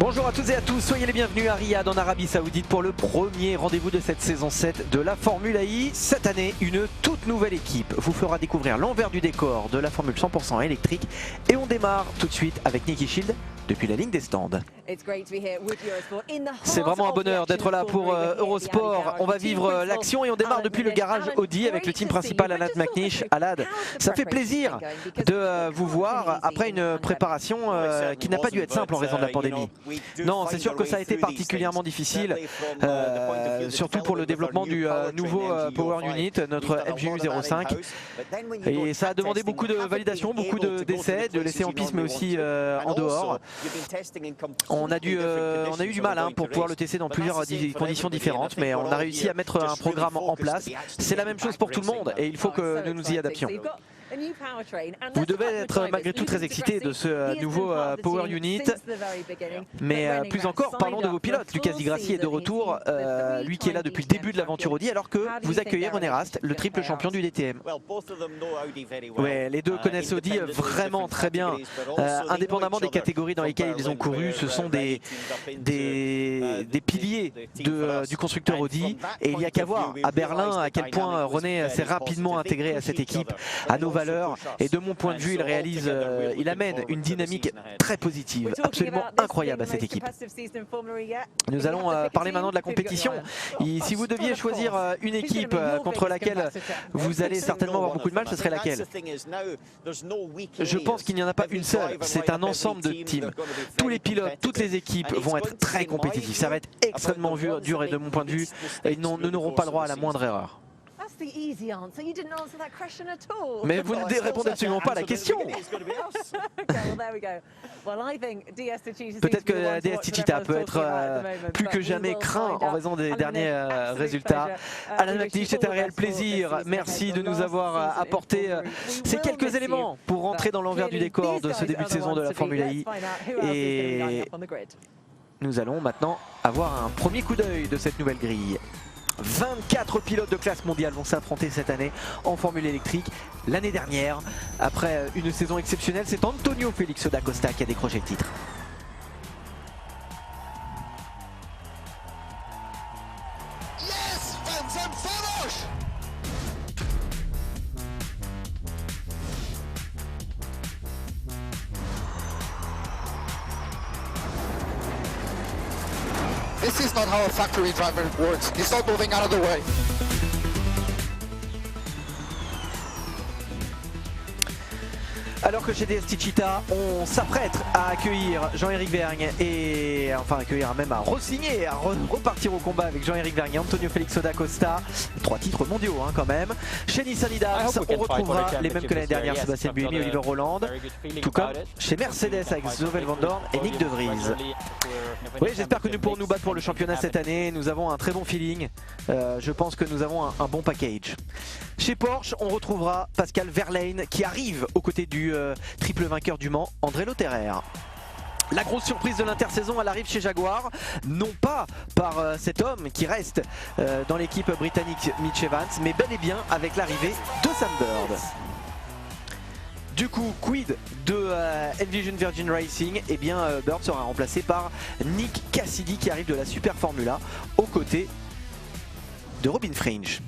Bonjour à toutes et à tous, soyez les bienvenus à Riyad en Arabie Saoudite pour le premier rendez-vous de cette saison 7 de la Formule I. Cette année, une toute nouvelle équipe vous fera découvrir l'envers du décor de la Formule 100% électrique et on démarre tout de suite avec Niki Shield depuis la ligne des stands. C'est vraiment un bonheur d'être là pour Eurosport. On va vivre l'action et on démarre depuis le garage Audi avec le team principal Alan McNish. Alad, ça fait plaisir de vous voir après une préparation qui n'a pas dû être simple en raison de la pandémie. Non, c'est sûr que ça a été particulièrement difficile, surtout pour le développement du nouveau Power Unit, notre MGU 05. Et ça a demandé beaucoup de validation, beaucoup d'essais, de l'essai en piste mais aussi en dehors. On a eu du mal pour pouvoir le tester dans plusieurs conditions différentes, mais on a réussi à mettre un programme en place. C'est la même chose pour tout le monde et il faut que nous nous y adaptions. Vous devez être malgré tout très excité de ce nouveau Power Unit, mais plus encore, parlons de vos pilotes. Lucas Di Grassi est de retour, lui qui est là depuis le début de l'aventure Audi, alors que vous accueillez René Rast, le triple champion du DTM. Ouais, les deux connaissent Audi vraiment très bien, indépendamment des catégories dans lesquelles ils ont couru. Ce sont des piliers du constructeur Audi, et il n'y a qu'à voir à Berlin à quel point René s'est rapidement intégré à cette équipe, à nos valeurs, et de mon point de vue il amène une dynamique très positive, absolument incroyable à cette équipe. Nous allons parler maintenant de la compétition. Si vous deviez choisir une équipe contre laquelle vous allez certainement avoir beaucoup de mal, ce serait laquelle? Je pense qu'il n'y en a pas une seule, c'est un ensemble de teams. Tous les pilotes, toutes les équipes vont être très compétitifs, ça va être extrêmement dur et de mon point de vue, ils n'auront pas le droit à la moindre erreur. Mais vous ne répondez absolument pas à la question. Peut-être que DS Techeetah peut être plus que jamais craint en raison des derniers résultats. Alan McNish, c'est un réel plaisir. Merci de nous avoir apporté ces quelques éléments pour rentrer dans l'envers du décor de ce début de saison de la Formule I. Et nous allons maintenant avoir un premier coup d'œil de cette nouvelle grille. 24 pilotes de classe mondiale vont s'affronter cette année en Formule électrique. L'année dernière, après une saison exceptionnelle, c'est Antonio Félix da Costa qui a décroché le titre. Yes, vamos todos! This is not how a factory driver works. He's not moving out of the way. Alors que chez DS Techeetah, on s'apprête à accueillir Jean-Éric Vergne et même à re-signer, à repartir au combat avec Jean-Éric Vergne et Antonio Félix da Costa. 3 titres mondiaux quand même. Chez Nissan Idas, on retrouvera les mêmes que l'année dernière, Sébastien Buemi et Oliver Roland. Tout comme chez Mercedes avec Zoveel Van Dorn et Nick De Vries. Oui, j'espère que nous pourrons nous battre pour le championnat cette année. Nous avons un très bon feeling. Je pense que nous avons un bon package. Chez Porsche, on retrouvera Pascal Wehrlein qui arrive aux côtés du triple vainqueur du Mans, André Lotterer. La grosse surprise de l'intersaison, elle arrive chez Jaguar, non pas par cet homme qui reste dans l'équipe britannique Mitch Evans, mais bel et bien avec l'arrivée de Sam Bird. Du coup, quid de Envision Virgin Racing? Eh bien, Bird sera remplacé par Nick Cassidy qui arrive de la Super Formula aux côtés de Robin Fringe.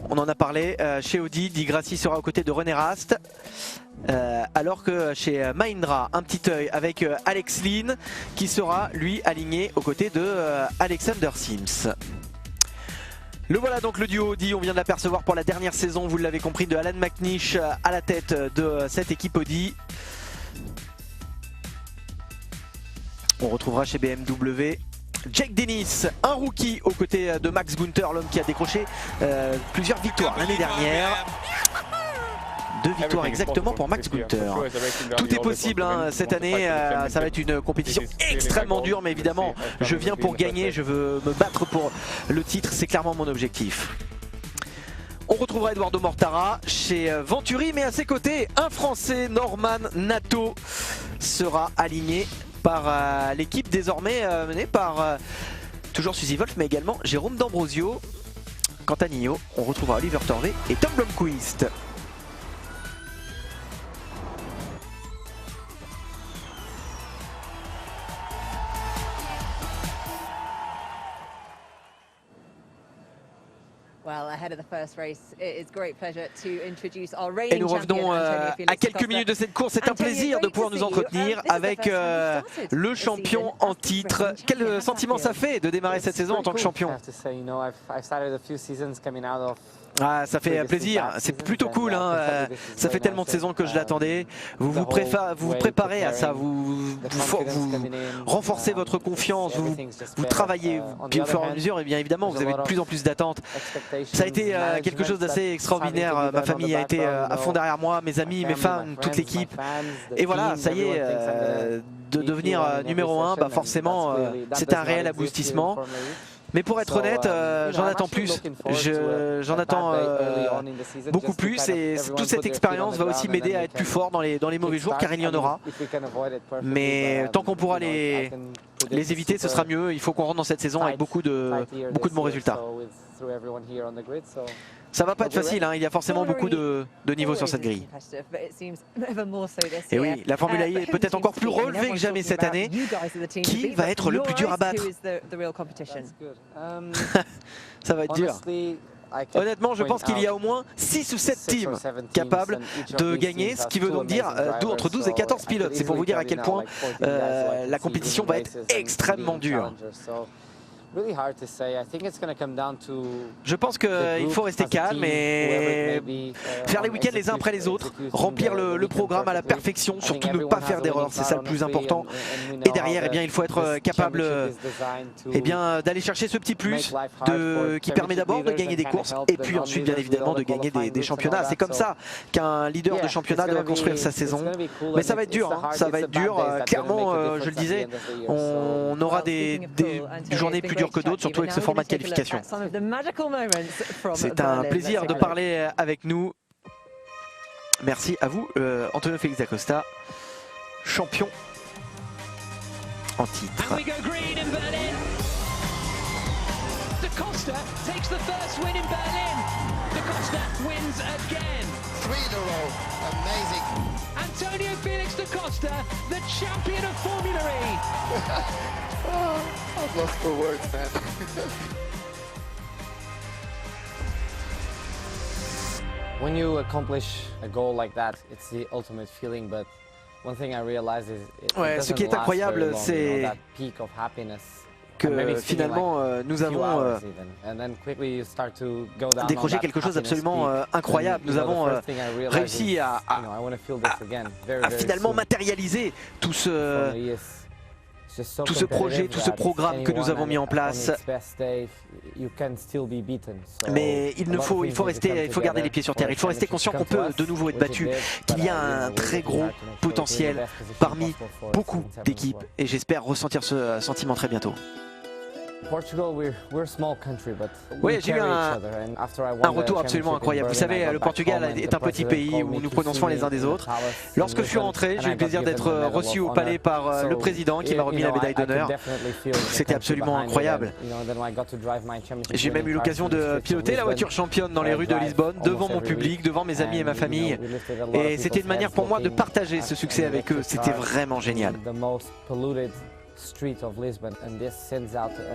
On en a parlé, chez Audi, Di Grassi sera aux côtés de René Rast. Alors que chez Mahindra, un petit œil avec Alex Lynn qui sera lui aligné aux côtés de Alexander Sims. Le voilà donc le duo Audi, on vient de l'apercevoir pour la dernière saison, vous l'avez compris, de Alan McNish à la tête de cette équipe Audi. On retrouvera chez BMW Jake Dennis, un rookie aux côtés de Max Günther, l'homme qui a décroché plusieurs victoires l'année dernière. 2 victoires exactement pour Max Günther. Tout est possible cette année, ça va être une compétition extrêmement dure, mais évidemment je viens pour gagner, je veux me battre pour le titre, c'est clairement mon objectif. On retrouvera Eduardo Mortara chez Venturi, mais à ses côtés, un Français, Norman Nato, sera aligné par l'équipe désormais menée par toujours Suzy Wolf, mais également Jérôme D'Ambrosio. Quant à Nio, on retrouvera Oliver Torvé et Tom Blomqvist. Et nous revenons à quelques minutes de cette course. C'est un plaisir de pouvoir nous entretenir avec le champion en titre. Quel sentiment ça fait de démarrer cette saison en tant que champion? Ah, ça fait plaisir, c'est plutôt cool, hein. Ça fait tellement de saisons que je l'attendais. Vous préparez à ça, vous renforcez votre confiance, vous travaillez, puis au fur et à mesure, et bien évidemment, vous avez de plus en plus d'attentes. Ça a été quelque chose d'assez extraordinaire. Ma famille a été à fond derrière moi, mes amis, mes fans, toute l'équipe. Et voilà, ça y est, de devenir numéro 1, bah forcément, c'est un réel aboutissement. Mais pour être honnête, j'en attends plus, j'en attends beaucoup plus, et toute cette expérience va aussi m'aider à être plus fort dans les mauvais jours, car il y en aura. Mais tant qu'on pourra les éviter, ce sera mieux. Il faut qu'on rentre dans cette saison avec beaucoup de bons résultats. Ça va pas être facile, hein. Il y a forcément beaucoup de niveaux sur cette grille. Et oui, la Formule E est peut-être encore plus relevée que jamais cette année. Qui va être le plus dur à battre? Ça va être dur. Honnêtement, je pense qu'il y a au moins 6 ou 7 teams capables de gagner, ce qui veut donc dire entre 12 et 14 pilotes. C'est pour vous dire à quel point la compétition va être extrêmement dure. Je pense qu'il faut rester calme et faire les week-ends les uns après les autres, remplir le programme à la perfection, surtout ne pas faire d'erreurs, c'est ça le plus important. Et derrière, eh bien, il faut être capable d'aller chercher ce petit plus qui permet d'abord de gagner des courses et puis ensuite bien évidemment de gagner des championnats. C'est comme ça qu'un leader de championnat doit construire sa saison. Mais ça va être dur, hein. Ça va être dur. Clairement, je le disais, on aura des journées plus dures que d'autres, surtout avec ce format de qualification. C'est un plaisir de parler avec nous. Merci à vous, Antonio Félix da Costa, champion en titre. Antonio Felix da Costa, the champion of Formula E. I've lost for words, man. When you accomplish a goal like that, it's the ultimate feeling. But one thing I realized is ce qui est incroyable, c'est que finalement nous avons décroché quelque chose d'absolument incroyable. Nous avons réussi à finalement matérialiser tout ce projet, tout ce programme que nous avons mis en place. Mais il faut garder les pieds sur terre, il faut rester conscient qu'on peut de nouveau être battu, qu'il y a un très gros potentiel parmi beaucoup d'équipes et j'espère ressentir ce sentiment très bientôt. Oui, j'ai eu un retour absolument incroyable. Vous savez, le Portugal est un petit pays où nous prenons soin les uns des autres. Lorsque je suis rentré, j'ai eu le plaisir d'être reçu au palais par le président qui m'a remis la médaille d'honneur. C'était absolument incroyable. J'ai même eu l'occasion de piloter la voiture championne dans les rues de Lisbonne, devant mon public, devant mes amis et ma famille. Et c'était une manière pour moi de partager ce succès avec eux. C'était vraiment génial.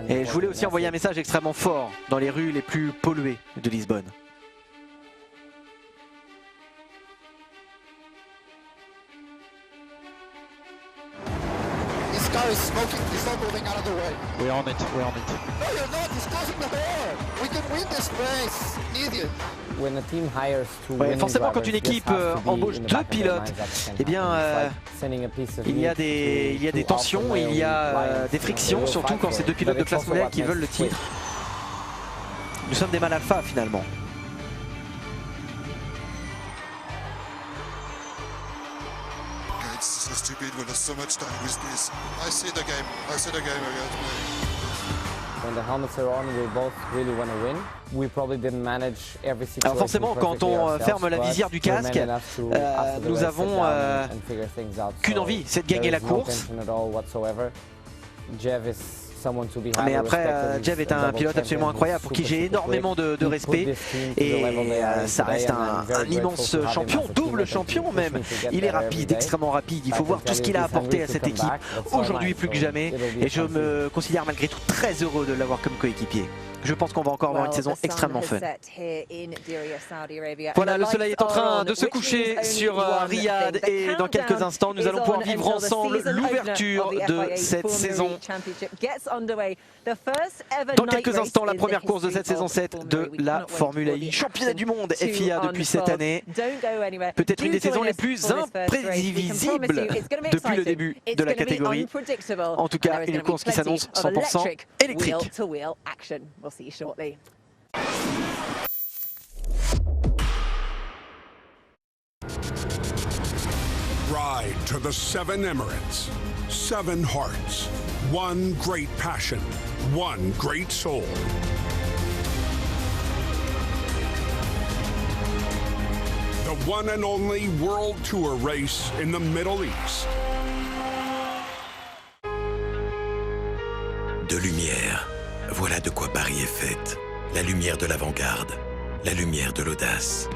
Et je voulais aussi envoyer un message extrêmement fort dans les rues les plus polluées de Lisbonne. This car is smoking. He's not moving out of the way. We're on it. We're on it. No, you're not. He's closing the door. We can win this race. Idiot. Ouais, forcément, quand une équipe embauche 2 pilotes, eh bien, il y a des tensions, il y a des frictions, surtout quand c'est 2 pilotes de classe mondiale qui veulent le titre. Nous sommes des mâles alpha finalement. It's so stupid when there's so much time with this. I see the game again. Alors forcément, quand on ferme la visière du casque, nous avons qu'une envie, c'est de gagner la course. Mais après, Jeff est un pilote absolument incroyable pour qui j'ai énormément de respect et ça reste un immense champion, double champion même. Il est rapide, extrêmement rapide, il faut voir tout ce qu'il a apporté à cette équipe aujourd'hui plus que jamais et je me considère malgré tout très heureux de l'avoir comme coéquipier. Je pense qu'on va encore avoir une saison extrêmement fun. Voilà, le soleil est en train de se coucher sur Riyad et dans quelques instants, nous allons pouvoir vivre ensemble l'ouverture de cette saison. Dans quelques instants, la première course de cette saison 7 de la Formule E. Championnat du monde FIA depuis cette année. Peut-être une des saisons les plus imprévisibles depuis le début de la catégorie. En tout cas, une course qui s'annonce 100% électrique. See you shortly. Ride to the 7 Emirates, 7 hearts, 1 great passion, 1 great soul. The one and only World Tour race in the Middle East. De lumière. Voilà de quoi Paris est faite. La lumière de l'avant-garde, la lumière de l'audace.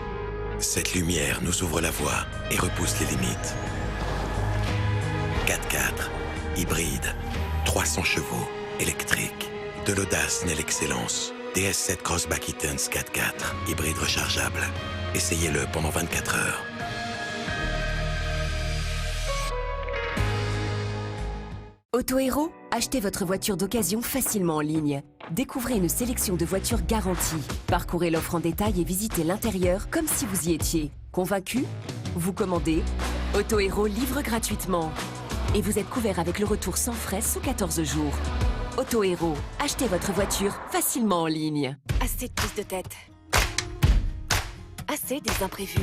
Cette lumière nous ouvre la voie et repousse les limites. 4x4, hybride, 300 chevaux, électrique. De l'audace naît l'excellence. DS7 Crossback Eaton's 4x4, hybride rechargeable. Essayez-le pendant 24 heures. Autohéros, achetez votre voiture d'occasion facilement en ligne. Découvrez une sélection de voitures garanties. Parcourez l'offre en détail et visitez l'intérieur comme si vous y étiez. Convaincu? Vous commandez. Autohéros livre gratuitement. Et vous êtes couvert avec le retour sans frais sous 14 jours. Autohéros, achetez votre voiture facilement en ligne. Assez de prise de tête. Assez des imprévus.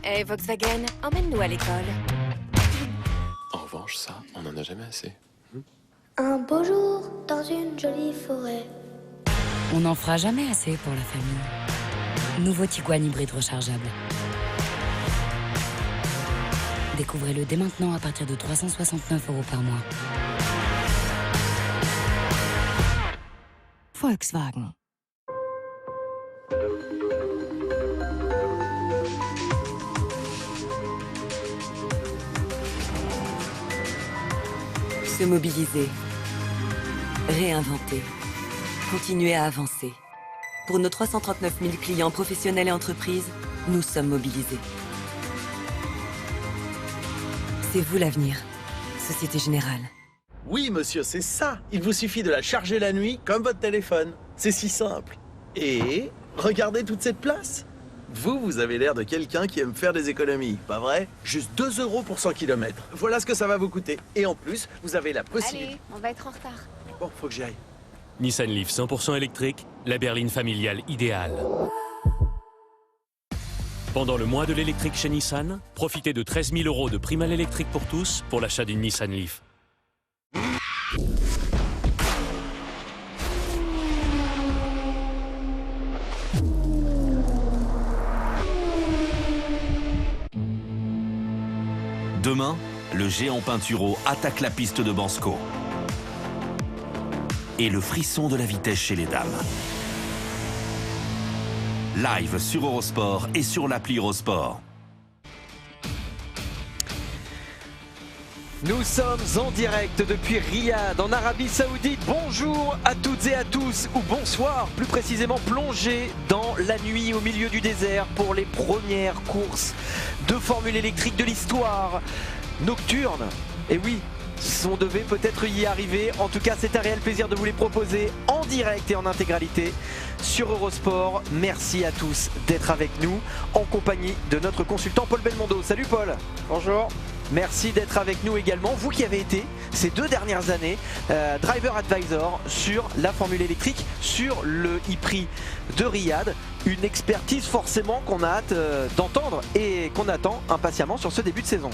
Eh Volkswagen, emmène-nous à l'école. En revanche, ça, on n'en a jamais assez. Un beau jour dans une jolie forêt. On n'en fera jamais assez pour la famille. Nouveau Tiguan hybride rechargeable. Découvrez-le dès maintenant à partir de 369 € par mois. Volkswagen. Se mobiliser. Réinventer. Continuer à avancer. Pour nos 339 000 clients professionnels et entreprises, nous sommes mobilisés. C'est vous l'avenir. Société Générale. Oui, monsieur, c'est ça. Il vous suffit de la charger la nuit comme votre téléphone. C'est si simple. Et regardez toute cette place. Vous avez l'air de quelqu'un qui aime faire des économies, pas vrai? Juste 2 € pour 100 km. Voilà ce que ça va vous coûter. Et en plus, vous avez la possibilité... Allez, on va être en retard. Bon, faut que j'y aille. Nissan Leaf 100% électrique, la berline familiale idéale. Pendant le mois de l'électrique chez Nissan, profitez de 13 000 € de prime à l'électrique pour tous pour l'achat d'une Nissan Leaf. Demain, le géant Pinturo attaque la piste de Bansko. Et le frisson de la vitesse chez les dames. Live sur Eurosport et sur l'appli Eurosport. Nous sommes en direct depuis Riyad, en Arabie Saoudite. Bonjour à toutes et à tous, ou bonsoir, plus précisément plongé dans la nuit au milieu du désert pour les premières courses de Formule électrique de l'histoire nocturne. Et oui, on devait peut-être y arriver. En tout cas, c'est un réel plaisir de vous les proposer en direct et en intégralité sur Eurosport. Merci à tous d'être avec nous en compagnie de notre consultant Paul Belmondo. Salut Paul. Bonjour. Merci d'être avec nous également, vous qui avez été ces 2 dernières années Driver Advisor sur la Formule électrique, sur le e-prix de Riyad. Une expertise forcément qu'on a hâte d'entendre et qu'on attend impatiemment sur ce début de saison.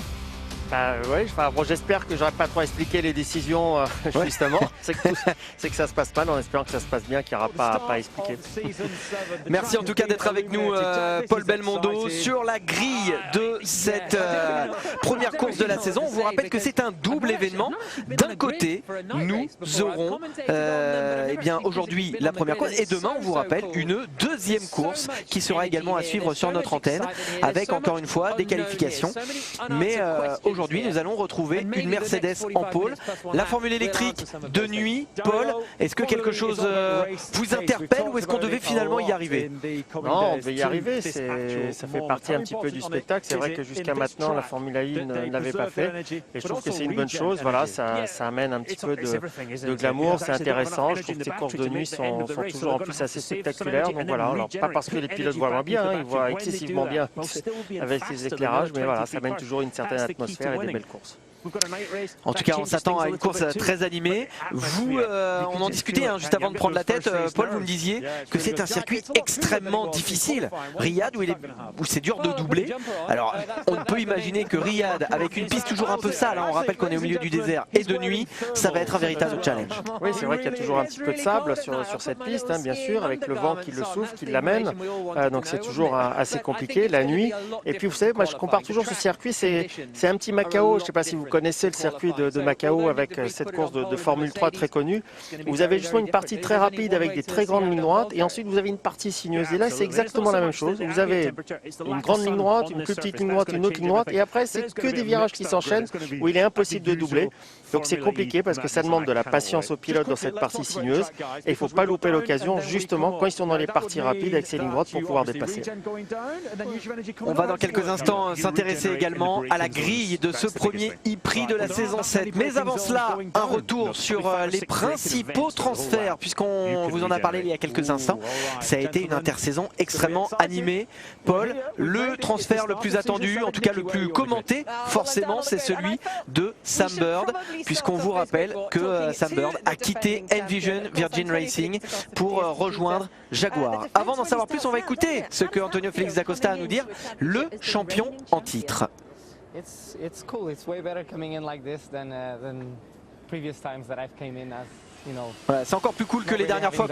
Oui, bon, j'espère que j'aurais pas trop expliqué les décisions justement. C'est que ça se passe mal, en espérant que ça se passe bien, qu'il n'y aura pas à expliquer. Merci en tout cas d'être avec nous, Paul Belmondo, sur la grille de cette première course de la saison. On vous rappelle que c'est un double événement. D'un côté, nous aurons eh bien aujourd'hui la première course et demain, on vous rappelle, une deuxième course qui sera également à suivre sur notre antenne avec encore une fois des qualifications. Mais aujourd'hui, nous allons retrouver une Mercedes en pôle. La formule électrique de nuit, Paul, est-ce que quelque chose vous interpelle ou est-ce qu'on devait finalement y arriver? Non, on devait y arriver, ça fait partie un petit peu du spectacle. C'est vrai que jusqu'à maintenant, la Formule 1 ne l'avait pas fait et je trouve que c'est une bonne chose. Voilà, ça amène un petit peu de glamour, c'est intéressant. Je trouve que ces courses de nuit sont toujours en plus assez spectaculaires. Donc voilà, alors pas parce que les pilotes voient moins bien, ils voient excessivement bien avec les éclairages, mais voilà, ça amène toujours une certaine atmosphère et des belles courses. En tout cas, on s'attend à une course très animée. Vous, on en discutait juste avant de prendre la tête. Paul, vous me disiez que c'est un circuit extrêmement difficile. Riyad, où c'est dur de doubler. Alors, on peut imaginer que Riyad, avec une piste toujours un peu sale, on rappelle qu'on est au milieu du désert et de nuit, ça va être un véritable challenge. Oui, c'est vrai qu'il y a toujours un petit peu de sable sur cette piste, bien sûr, avec le vent qui le souffle, qui l'amène. Donc c'est toujours assez compliqué la nuit. Et puis vous savez, moi je compare toujours ce circuit, c'est un petit Macao. Je ne sais pas si vous connaissez le circuit de Macao avec cette course de Formule 3 très connue. Vous avez justement une partie très rapide avec des très grandes lignes droites et ensuite vous avez une partie sinueuse. Et là c'est exactement la même chose. Vous avez une grande ligne droite, une plus petite ligne droite, une autre ligne droite et après c'est que des virages qui s'enchaînent où il est impossible de doubler. Donc c'est compliqué parce que ça demande de la patience aux pilotes dans cette partie sinueuse et il ne faut pas louper l'occasion justement quand ils sont dans les parties rapides avec ces lignes droites pour pouvoir dépasser. On va dans quelques instants s'intéresser également à la grille de ce premier e-prix de la saison 7. Mais avant cela, un retour sur les principaux transferts, puisqu'on vous en a parlé il y a quelques instants. Ça a été une intersaison extrêmement animée. Paul, le transfert le plus attendu, en tout cas le plus commenté, forcément, c'est celui de Sam Bird, puisqu'on vous rappelle que Sam Bird a quitté Envision Virgin Racing pour rejoindre Jaguar. Avant d'en savoir plus, on va écouter ce que Antonio Félix da Costa a à nous dire, le champion en titre. It's cool. It's way better coming in like this than previous times that I've came in as, you know. Voilà, c'est encore plus cool que les dernières fois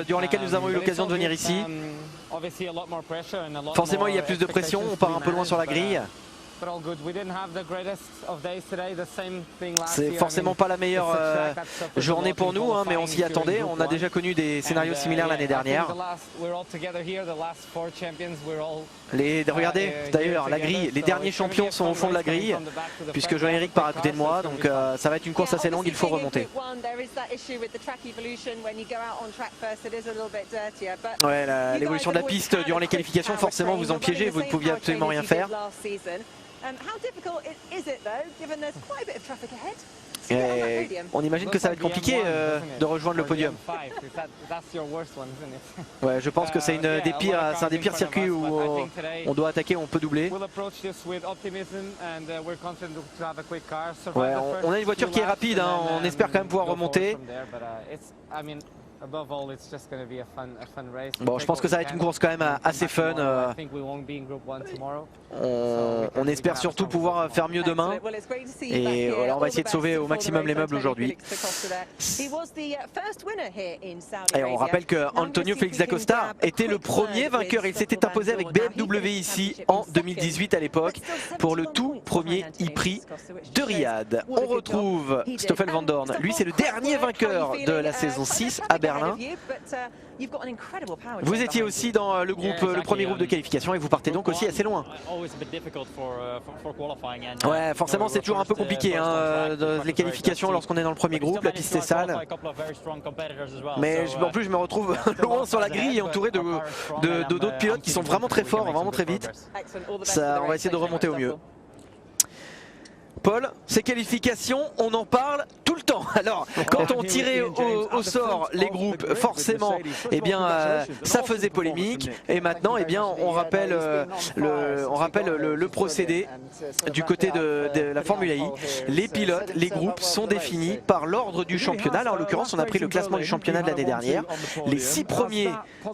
durant lesquelles nous avons eu l'occasion de venir ici. Forcément, il y a plus de pression, on part un peu loin sur la grille. C'est forcément pas la meilleure journée pour nous, mais on s'y attendait. On a déjà connu des scénarios similaires l'année dernière. Regardez d'ailleurs la grille, les derniers champions sont au fond de la grille, puisque Jean-Éric part à côté de moi, donc ça va être une course assez longue, il faut remonter. Ouais, l'évolution de la piste durant les qualifications, forcément vous en piégez, vous ne pouviez absolument rien faire. On imagine que ça va être compliqué de rejoindre le podium. Ouais, je pense que c'est un des pires circuits où on doit attaquer, on peut doubler. Ouais, on a une voiture qui est rapide, on espère quand même pouvoir remonter. Bon, je pense que ça va être une course quand même assez fun. On espère surtout pouvoir faire mieux demain. Et voilà, on va essayer de sauver au maximum les meubles aujourd'hui. Et on rappelle que Antonio Félix da Costa était le premier vainqueur. Il s'était imposé avec BMW ici en 2018 à l'époque pour le tout premier e-prix de Riyad. On retrouve Stoffel Van Dorn. Lui, c'est le dernier vainqueur de la saison 6 à Berlin. Vous étiez aussi dans le premier groupe de qualification et vous partez donc aussi assez loin. Ouais, forcément c'est toujours un peu compliqué les qualifications lorsqu'on est dans le premier groupe, la piste est sale. Mais en plus je me retrouve loin sur la grille entouré d'autres pilotes qui sont vraiment très forts, vraiment très vite. On va essayer de remonter au mieux. Paul, ces qualifications, on en parle tout tout le temps. Alors, quand on tirait au sort les groupes, forcément, eh bien, ça faisait polémique. Et maintenant, eh bien, on rappelle le procédé du côté de la Formule I. Les pilotes, les groupes sont définis par l'ordre du championnat. Là, en l'occurrence, on a pris le classement du championnat de l'année dernière. Les 6 premiers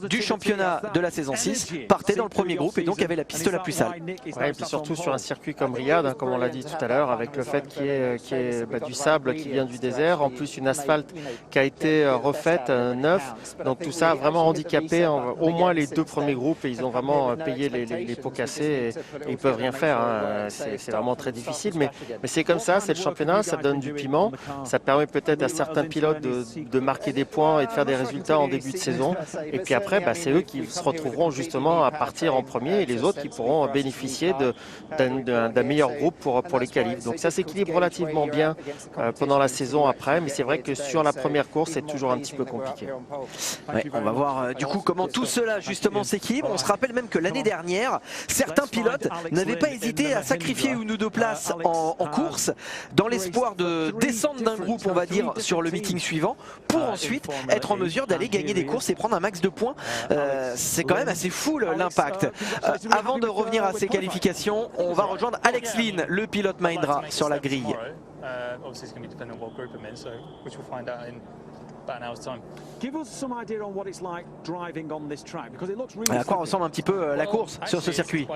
du championnat de la saison 6 partaient dans le premier groupe et donc avaient la piste la plus sale. Ouais, et puis surtout sur un circuit comme Riyad, hein, comme on l'a dit tout à l'heure, avec le fait qu'il y ait du sable qui vient du désert, en plus une asphalte qui a été refaite, neuf. Donc tout ça a vraiment handicapé au moins les 2 premiers groupes et ils ont vraiment payé les pots cassés et ils peuvent rien faire. Hein. C'est vraiment très difficile, mais c'est comme ça, c'est le championnat, ça donne du piment, ça permet peut-être à certains pilotes de marquer des points et de faire des résultats en début de saison. Et puis après, c'est eux qui se retrouveront justement à partir en premier et les autres qui pourront bénéficier d'un meilleur groupe pour les qualifs. Donc ça s'équilibre relativement bien pendant la saison après, mais c'est vrai que sur la première course, c'est toujours un petit peu compliqué. Ouais, on va voir du coup comment tout cela justement s'équilibre. On se rappelle même que l'année dernière, certains pilotes n'avaient pas hésité à sacrifier une ou 2 places en course dans l'espoir de descendre d'un groupe, on va dire, sur le meeting suivant pour ensuite être en mesure d'aller gagner des courses et prendre un max de points. C'est quand même assez fou l'impact. Avant de revenir à ces qualifications, on va rejoindre Alex Lynn, le pilote Mahindra, sur la grille. À quoi ressemble un petit peu la course sur ce circuit?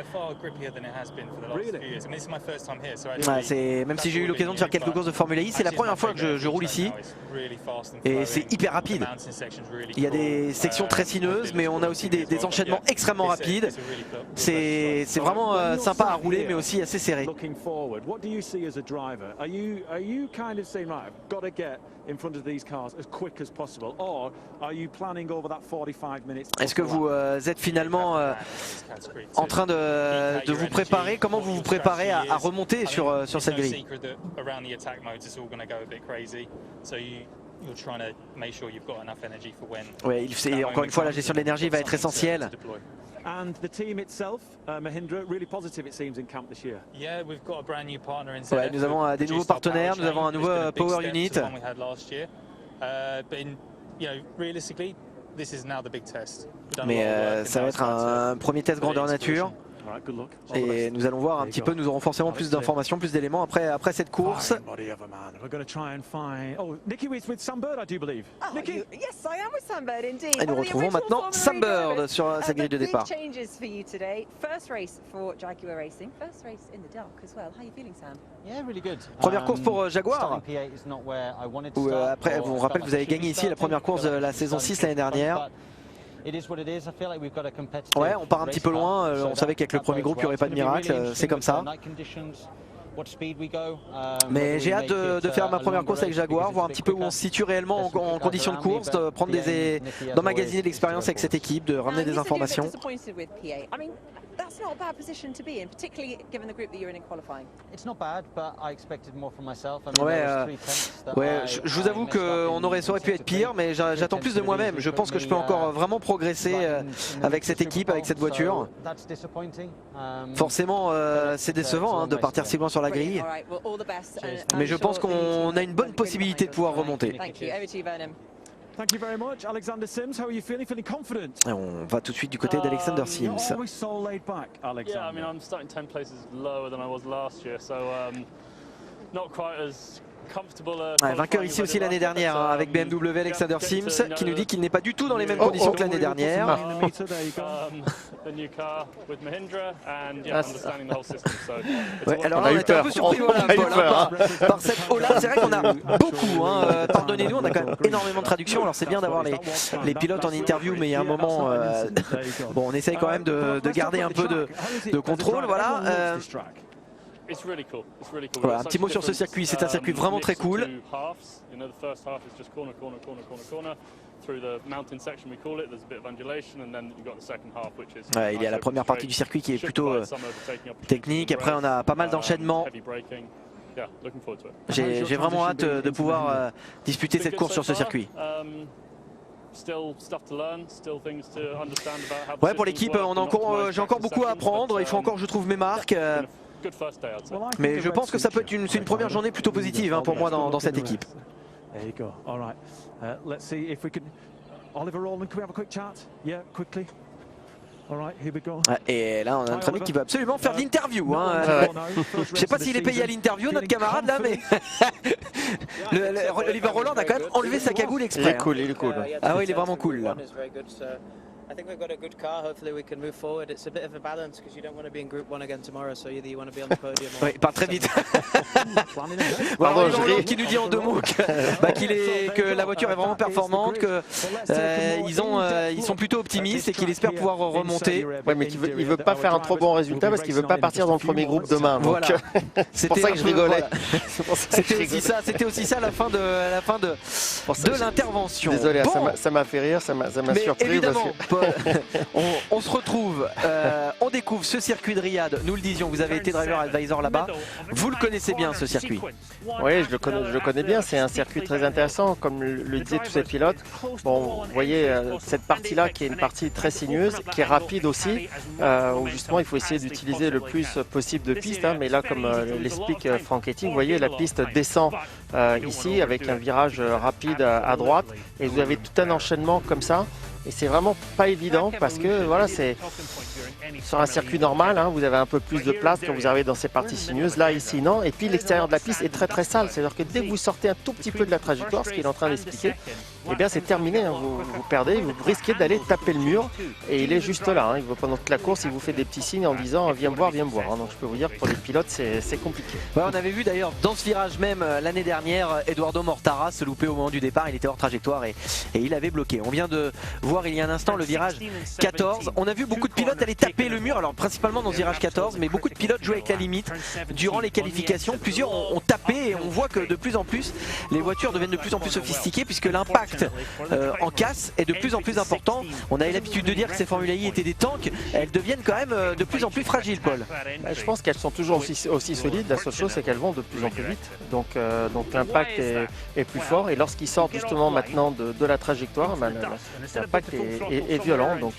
Même si j'ai eu l'occasion de faire quelques courses de Formule I, c'est la première fois que je roule ici et c'est hyper rapide. Il y a des sections très sinueuses, mais on a aussi des enchaînements extrêmement rapides. C'est vraiment sympa à rouler, mais aussi assez serré. Est-ce que vous êtes finalement en train de vous préparer? Comment vous vous préparez à remonter sur cette grille? Ouais, encore une fois, la gestion de l'énergie va être essentielle. Ouais, nous avons des nouveaux partenaires, nous avons un nouveau Power Unit. Mais ça va être un premier test grandeur nature. Et nous allons voir un petit peu, nous aurons forcément plus d'informations, plus d'éléments après cette course. Et nous retrouvons maintenant Sam Bird sur cette grille de départ. Première course pour Jaguar. Après, vous vous rappelez que vous avez gagné ici la première course de la saison 6 l'année dernière. Ouais, on part un petit peu loin, on savait qu'avec le premier groupe il n'y aurait pas de miracle, c'est comme ça. Mais j'ai hâte de faire ma première course avec Jaguar, voir un petit peu où on se situe réellement en conditions de course, de prendre d'emmagasiner de l'expérience avec cette équipe, de ramener des informations. Ouais, je vous avoue que ça aurait pu être pire, mais j'attends plus de moi-même. Je pense que je peux encore vraiment progresser avec cette équipe, avec cette voiture. Forcément, c'est décevant de partir si loin sur la grille, mais je pense qu'on a une bonne possibilité de pouvoir remonter. Et on va tout de suite du côté d'Alexander Sims. Vainqueur ici aussi l'année dernière avec BMW, Alexander Sims, qui nous dit qu'il n'est pas du tout dans les mêmes conditions que l'année dernière. Ouais, alors là, on a été un peu surpris par cette Ola. C'est vrai qu'on a beaucoup, pardonnez-nous, on a quand même énormément de traductions. Alors c'est bien d'avoir les pilotes en interview, mais il y a un moment, bon, on essaye quand même de garder un peu de contrôle. Voilà. Voilà, un petit mot sur ce circuit, c'est un circuit vraiment très cool. Ouais, il y a la première partie du circuit qui est plutôt technique, après on a pas mal d'enchaînements. J'ai vraiment hâte de pouvoir disputer cette course sur ce circuit. Ouais, pour l'équipe, j'ai encore beaucoup à apprendre, il faut encore, je trouve, mes marques. Mais je pense que ça peut être une première journée plutôt positive pour moi dans cette équipe. There you go. All right. Let's see if we can. Oliver Rowland, can we have a quick chat? Yeah, quickly. All right, here we go. Et là, on a notre ami qui veut absolument faire de l'interview. Hein. Je sais pas s'il est payé à l'interview, notre camarade là, mais Oliver Rowland a quand même enlevé sa cagoule exprès. Il est cool, il est cool. Ah oui, il est vraiment cool là. I think we've got a good car. Hopefully we can move forward. It's a bit of a balance because you don't want to be in Group 1 again tomorrow. So either you want to be on the podium. Oui, part très vite. Pardon, qui nous dit en 2 mots que la voiture est vraiment performante, que ils sont plutôt optimistes et qu'il espère pouvoir remonter. Ouais, mais il veut pas faire un trop bon résultat parce qu'il veut pas partir dans le premier groupe demain. Voilà. C'est pour ça que je rigolais. C'était aussi ça la fin de l'intervention. Désolé, ça m'a fait rire, ça m'a surpris. Évidemment, on se retrouve, on découvre ce circuit de Riyad. Nous le disions, vous avez été driver advisor là-bas. Vous le connaissez bien ce circuit? Oui, je le connais bien. C'est un circuit très intéressant, comme le disaient tous ces pilotes. Bon, vous voyez cette partie-là qui est une partie très sinueuse, qui est rapide aussi, où justement il faut essayer d'utiliser le plus possible de pistes. Hein, mais là, comme l'explique Franchetti, vous voyez la piste descend ici avec un virage rapide à droite, et vous avez tout un enchaînement comme ça. Et c'est vraiment pas évident parce que voilà, c'est sur un circuit normal, hein, vous avez un peu plus de place quand vous arrivez dans ces parties sinueuses. Là, ici, non. Et puis l'extérieur de la piste est très très sale. C'est-à-dire que dès que vous sortez un tout petit peu de la trajectoire, ce qu'il est en train d'expliquer, eh bien c'est terminé. Hein. Vous perdez, vous risquez d'aller taper le mur. Et il est juste là. Hein. Pendant toute la course, il vous fait des petits signes en disant viens me voir, viens me voir. Hein. Donc je peux vous dire que pour les pilotes, c'est compliqué. Ouais, on avait vu d'ailleurs dans ce virage même l'année dernière, Eduardo Mortara se louper au moment du départ. Il était hors trajectoire et il avait bloqué. On vient de voir il y a un instant le virage 14. On a vu beaucoup de pilotes aller taper le mur, alors principalement dans ce virage 14, mais beaucoup de pilotes jouaient avec la limite durant les qualifications. Plusieurs ont tapé et on voit que de plus en plus les voitures deviennent de plus en plus sophistiquées puisque l'impact en casse est de plus en plus important. On avait l'habitude de dire que ces Formule I étaient des tanks, elles deviennent quand même de plus en plus fragiles, Paul. Je pense qu'elles sont toujours aussi solides. La seule chose, c'est qu'elles vont de plus en plus vite, donc l'impact est plus fort, et lorsqu'ils sortent justement maintenant de la trajectoire, l'impact est violent, donc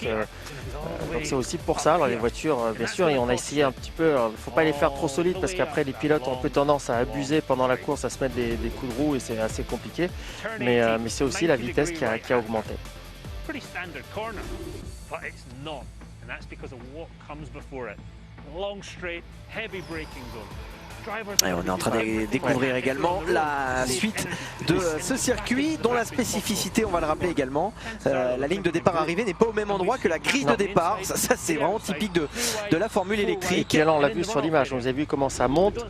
c'est aussi pour ça. Alors les voitures, bien sûr, et on a essayé un petit peu, il ne faut pas les faire trop solides parce qu'après les pilotes ont un peu tendance à abuser pendant la course, à se mettre des coups de roue, et c'est assez compliqué, mais c'est aussi la vitesse qui a augmenté. Et on est en train de découvrir également la suite de ce circuit dont la spécificité, on va le rappeler également, la ligne de départ arrivée n'est pas au même endroit que la grille de départ. Ça c'est vraiment typique de la formule électrique. Et là on l'a vu sur l'image, vous avez vu comment ça monte,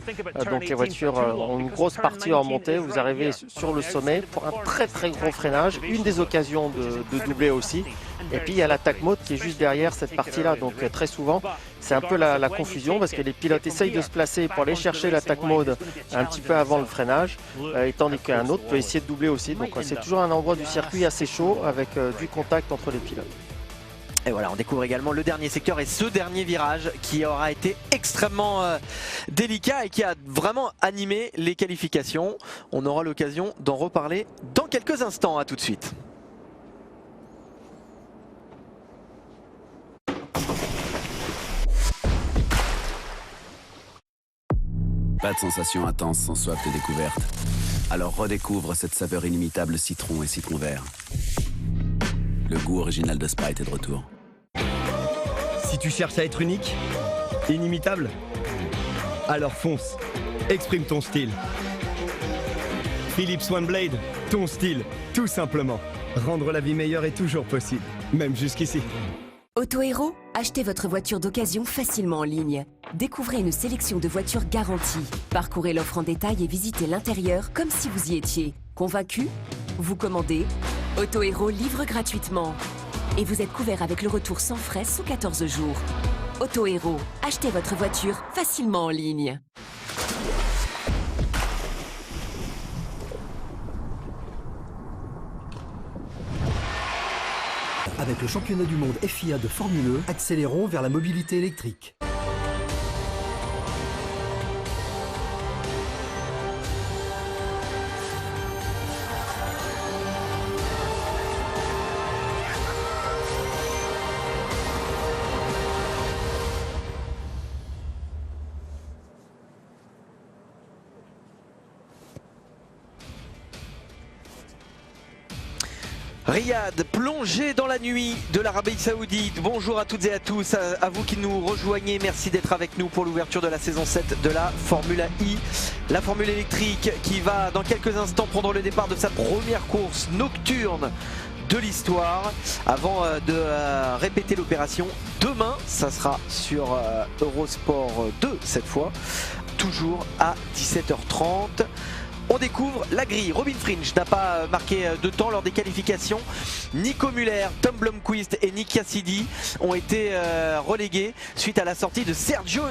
donc les voitures ont une grosse partie en montée, vous arrivez sur le sommet pour un très très gros freinage, une des occasions de doubler aussi. Et puis il y a l'attaque mode qui est juste derrière cette partie-là, donc très souvent c'est un peu la confusion parce que les pilotes essayent de se placer pour aller chercher l'attaque mode un petit peu avant le freinage, et tandis qu'un autre peut essayer de doubler aussi. Donc c'est toujours un endroit du circuit assez chaud avec du contact entre les pilotes. Et voilà, on découvre également le dernier secteur et ce dernier virage qui aura été extrêmement délicat et qui a vraiment animé les qualifications. On aura l'occasion d'en reparler dans quelques instants. À tout de suite. Pas de sensation intense sans soif de découverte. Alors redécouvre cette saveur inimitable citron et citron vert. Le goût original de Sprite est de retour. Si tu cherches à être unique, inimitable, alors fonce, exprime ton style. Philips OneBlade, ton style, tout simplement. Rendre la vie meilleure est toujours possible, même jusqu'ici. AutoHero, achetez votre voiture d'occasion facilement en ligne. Découvrez une sélection de voitures garanties. Parcourez l'offre en détail et visitez l'intérieur comme si vous y étiez. Convaincu? Vous commandez. AutoHero livre gratuitement. Et vous êtes couvert avec le retour sans frais sous 14 jours. AutoHero, achetez votre voiture facilement en ligne. Avec le championnat du monde FIA de Formule E, accélérons vers la mobilité électrique. Riyad, plongé dans la nuit de l'Arabie Saoudite. Bonjour à toutes et à tous, à vous qui nous rejoignez. Merci d'être avec nous pour l'ouverture de la saison 7 de la Formule I. La Formule électrique qui va dans quelques instants prendre le départ de sa première course nocturne de l'histoire avant de répéter l'opération demain. Ça sera sur Eurosport 2 cette fois, toujours à 17h30. On découvre la grille. Robin Fringe n'a pas marqué de temps lors des qualifications. Nico Müller, Tom Blomqvist et Nick Cassidy ont été relégués suite à la sortie de Sergio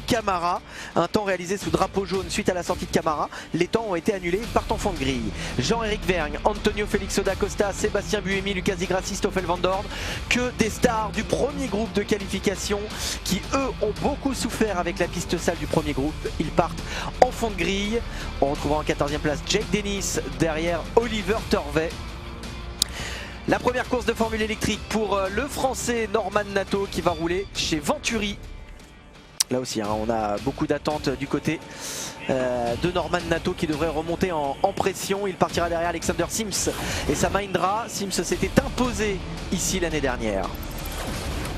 Camara. Un temps réalisé sous drapeau jaune suite à la sortie de Camara. Les temps ont été annulés, partent en fond de grille. Jean-Éric Vergne, Antonio Félix da Costa, Sébastien Buemi, Lucas Di Grassi, Stoffel Van Dorn. Que des stars du premier groupe de qualification qui eux ont beaucoup souffert avec la piste sale du premier groupe. Ils partent en fond de grille. On retrouvera en 14e place Jake Dennis, derrière Oliver Turvey. La première course de Formule électrique pour le français Norman Nato qui va rouler chez Venturi. Là aussi on a beaucoup d'attentes du côté de Norman Nato qui devrait remonter en pression. Il partira derrière Alexander Sims et sa Mahindra. Sims s'était imposé ici l'année dernière,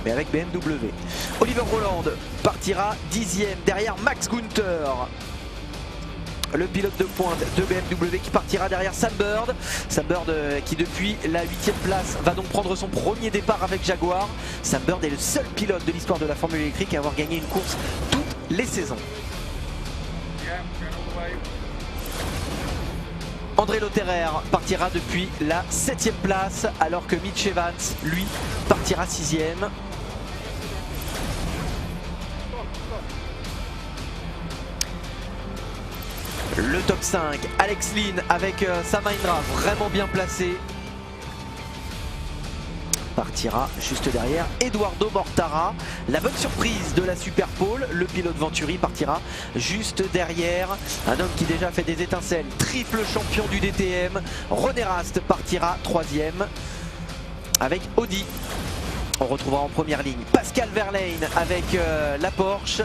mais avec BMW. Oliver Roland partira 10e derrière Max Günther, le pilote de pointe de BMW, qui partira derrière Sam Bird. Sam Bird qui depuis la 8e place va donc prendre son premier départ avec Jaguar. Sam Bird est le seul pilote de l'histoire de la Formule électrique à avoir gagné une course toutes les saisons. André Lotterer partira depuis la 7e place alors que Mitch Evans lui partira 6e. Le top 5, Alex Lynn avec sa Mahindra vraiment bien placée. Partira juste derrière Eduardo Mortara. La bonne surprise de la Super Pole, le pilote Venturi partira juste derrière. Un homme qui déjà fait des étincelles, triple champion du DTM. René Rast partira 3e avec Audi. On retrouvera en première ligne Pascal Verlaine avec la Porsche.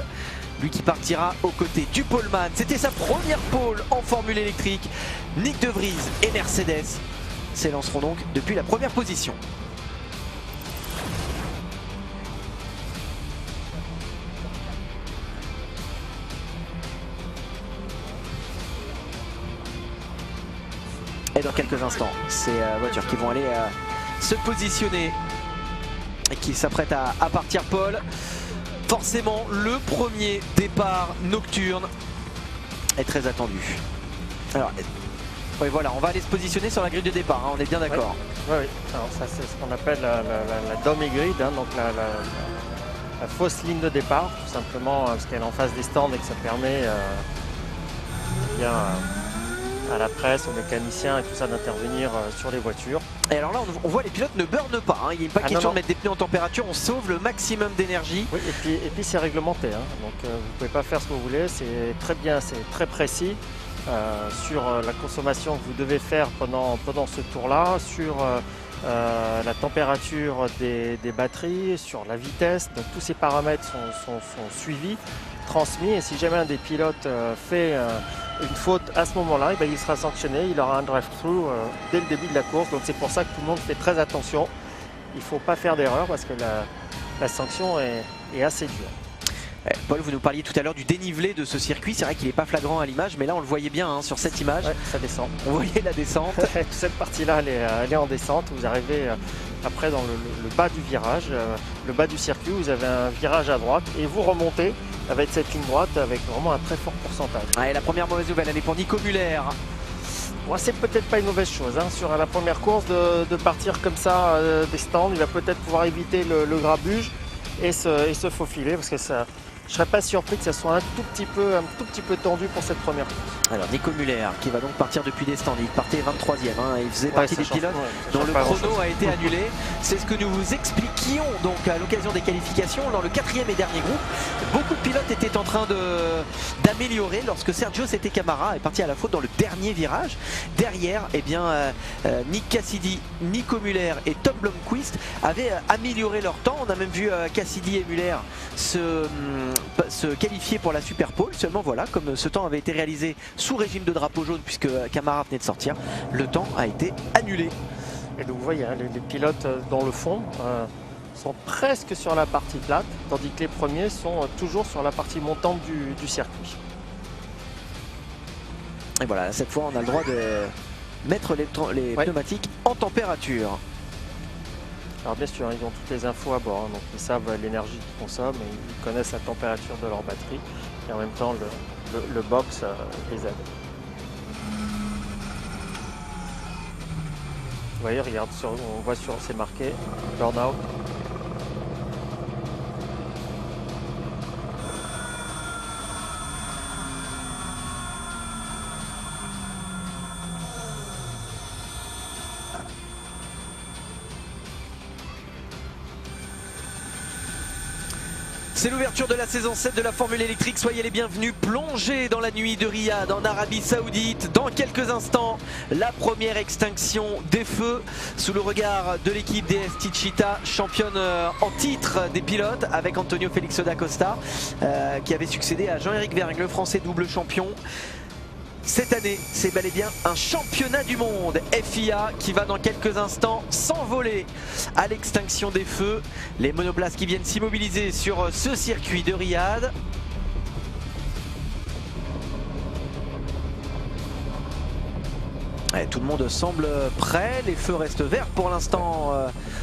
Lui qui partira aux côtés du poleman. C'était sa première pole en Formule électrique. Nick De Vries et Mercedes s'élanceront donc depuis la première position. Et dans quelques instants, ces voitures qui vont aller se positionner et qui s'apprêtent à partir pole. Forcément, le premier départ nocturne est très attendu. Alors, oui, voilà, on va aller se positionner sur la grille de départ, on est bien d'accord. Oui, oui. Alors ça c'est ce qu'on appelle la dummy grid, donc la fausse ligne de départ, tout simplement parce qu'elle est en face des stands et que ça permet bien à la presse, aux mécaniciens et tout ça d'intervenir sur les voitures. Et alors là on voit les pilotes ne burnent pas, il n'est pas question de mettre des pneus en température, on sauve le maximum d'énergie. Oui, et puis c'est réglementé, donc vous ne pouvez pas faire ce que vous voulez, c'est très bien, c'est très précis sur la consommation que vous devez faire pendant ce tour-là, sur la température des batteries, sur la vitesse, donc tous ces paramètres sont suivis, transmis, et si jamais un des pilotes fait une faute à ce moment-là, il sera sanctionné, il aura un drive-through dès le début de la course, donc c'est pour ça que tout le monde fait très attention. Il ne faut pas faire d'erreur parce que la sanction est assez dure. Paul, vous nous parliez tout à l'heure du dénivelé de ce circuit, c'est vrai qu'il n'est pas flagrant à l'image, mais là on le voyait bien sur cette image. Ouais, ça descend. On voyait la descente. Toute cette partie-là, elle est en descente, vous arrivez après dans le bas du virage, le bas du circuit, vous avez un virage à droite et vous remontez avec cette ligne droite avec vraiment un très fort pourcentage. Et la première mauvaise nouvelle, elle est pour Nico Müller. C'est peut-être pas une mauvaise chose sur la première course de partir comme ça des stands. Il va peut-être pouvoir éviter le grabuge et se faufiler parce que ça, je ne serais pas surpris que ça soit un tout petit peu tendu pour cette première course. Alors Nico Müller qui va donc partir depuis des stands, il partait 23e, il faisait partie des pilotes dont le chrono a été annulé. C'est ce que nous vous expliquions donc à l'occasion des qualifications dans le 4e et dernier groupe. Beaucoup de pilotes étaient en train d'améliorer lorsque Sergio Camara est parti à la faute dans le dernier virage. Derrière, Nick Cassidy, Nico Müller et Tom Blomqvist avaient amélioré leur temps. On a même vu Cassidy et Müller se qualifier pour la Super Pole. Seulement voilà, comme ce temps avait été réalisé sous régime de drapeau jaune puisque Camara venait de sortir, le temps a été annulé. Et donc vous voyez, hein, les pilotes dans le fond sont presque sur la partie plate, tandis que les premiers sont toujours sur la partie montante du circuit. Et voilà, cette fois on a le droit de mettre les pneumatiques en température. Alors bien sûr, ils ont toutes les infos à bord, hein, donc ils savent l'énergie qu'ils consomment et ils connaissent la température de leur batterie et en même temps le box les aide. Vous voyez, regarde, on voit sur c'est marqué burn-out. C'est l'ouverture de la saison 7 de la Formule électrique, soyez les bienvenus, plongez dans la nuit de Riyad en Arabie Saoudite. Dans quelques instants, la première extinction des feux sous le regard de l'équipe DS Techeetah, championne en titre des pilotes avec Antonio Félix da Costa qui avait succédé à Jean-Éric Vergne, le français double champion. Cette année, c'est bel et bien un championnat du monde FIA qui va dans quelques instants s'envoler à l'extinction des feux. Les monoplaces qui viennent s'immobiliser sur ce circuit de Riyad. Et tout le monde semble prêt, les feux restent verts pour l'instant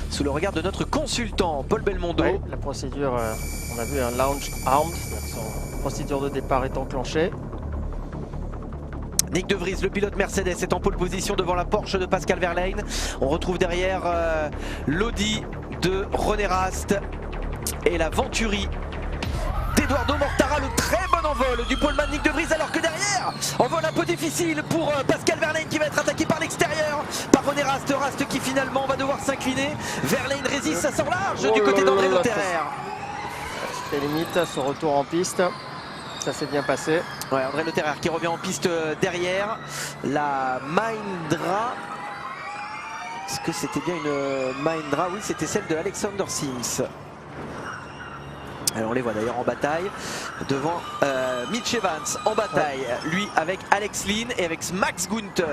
sous le regard de notre consultant Paul Belmondo. Oui, la procédure, on a vu un launch armed, son procédure de départ est enclenchée. Nick De Vries, le pilote Mercedes, est en pole position devant la Porsche de Pascal Wehrlein. On retrouve derrière l'Audi de René Rast et la Venturi d'Eduardo Mortara. Le très bon envol du poleman Nick De Vries, alors que derrière, envol un peu difficile pour Pascal Wehrlein qui va être attaqué par l'extérieur par René Rast. Rast qui finalement va devoir s'incliner. Wehrlein résiste, ça sort large du côté d'André Lotterer. C'était limite, son retour en piste. Ça s'est bien passé. Ouais, André Lotterer qui revient en piste derrière. La Mahindra. Est-ce que c'était bien une Mahindra? Oui, c'était celle de Alexander Sims. Alors on les voit d'ailleurs en bataille devant Mitch Evans en bataille, lui avec Alex Lynn et avec Max Günther.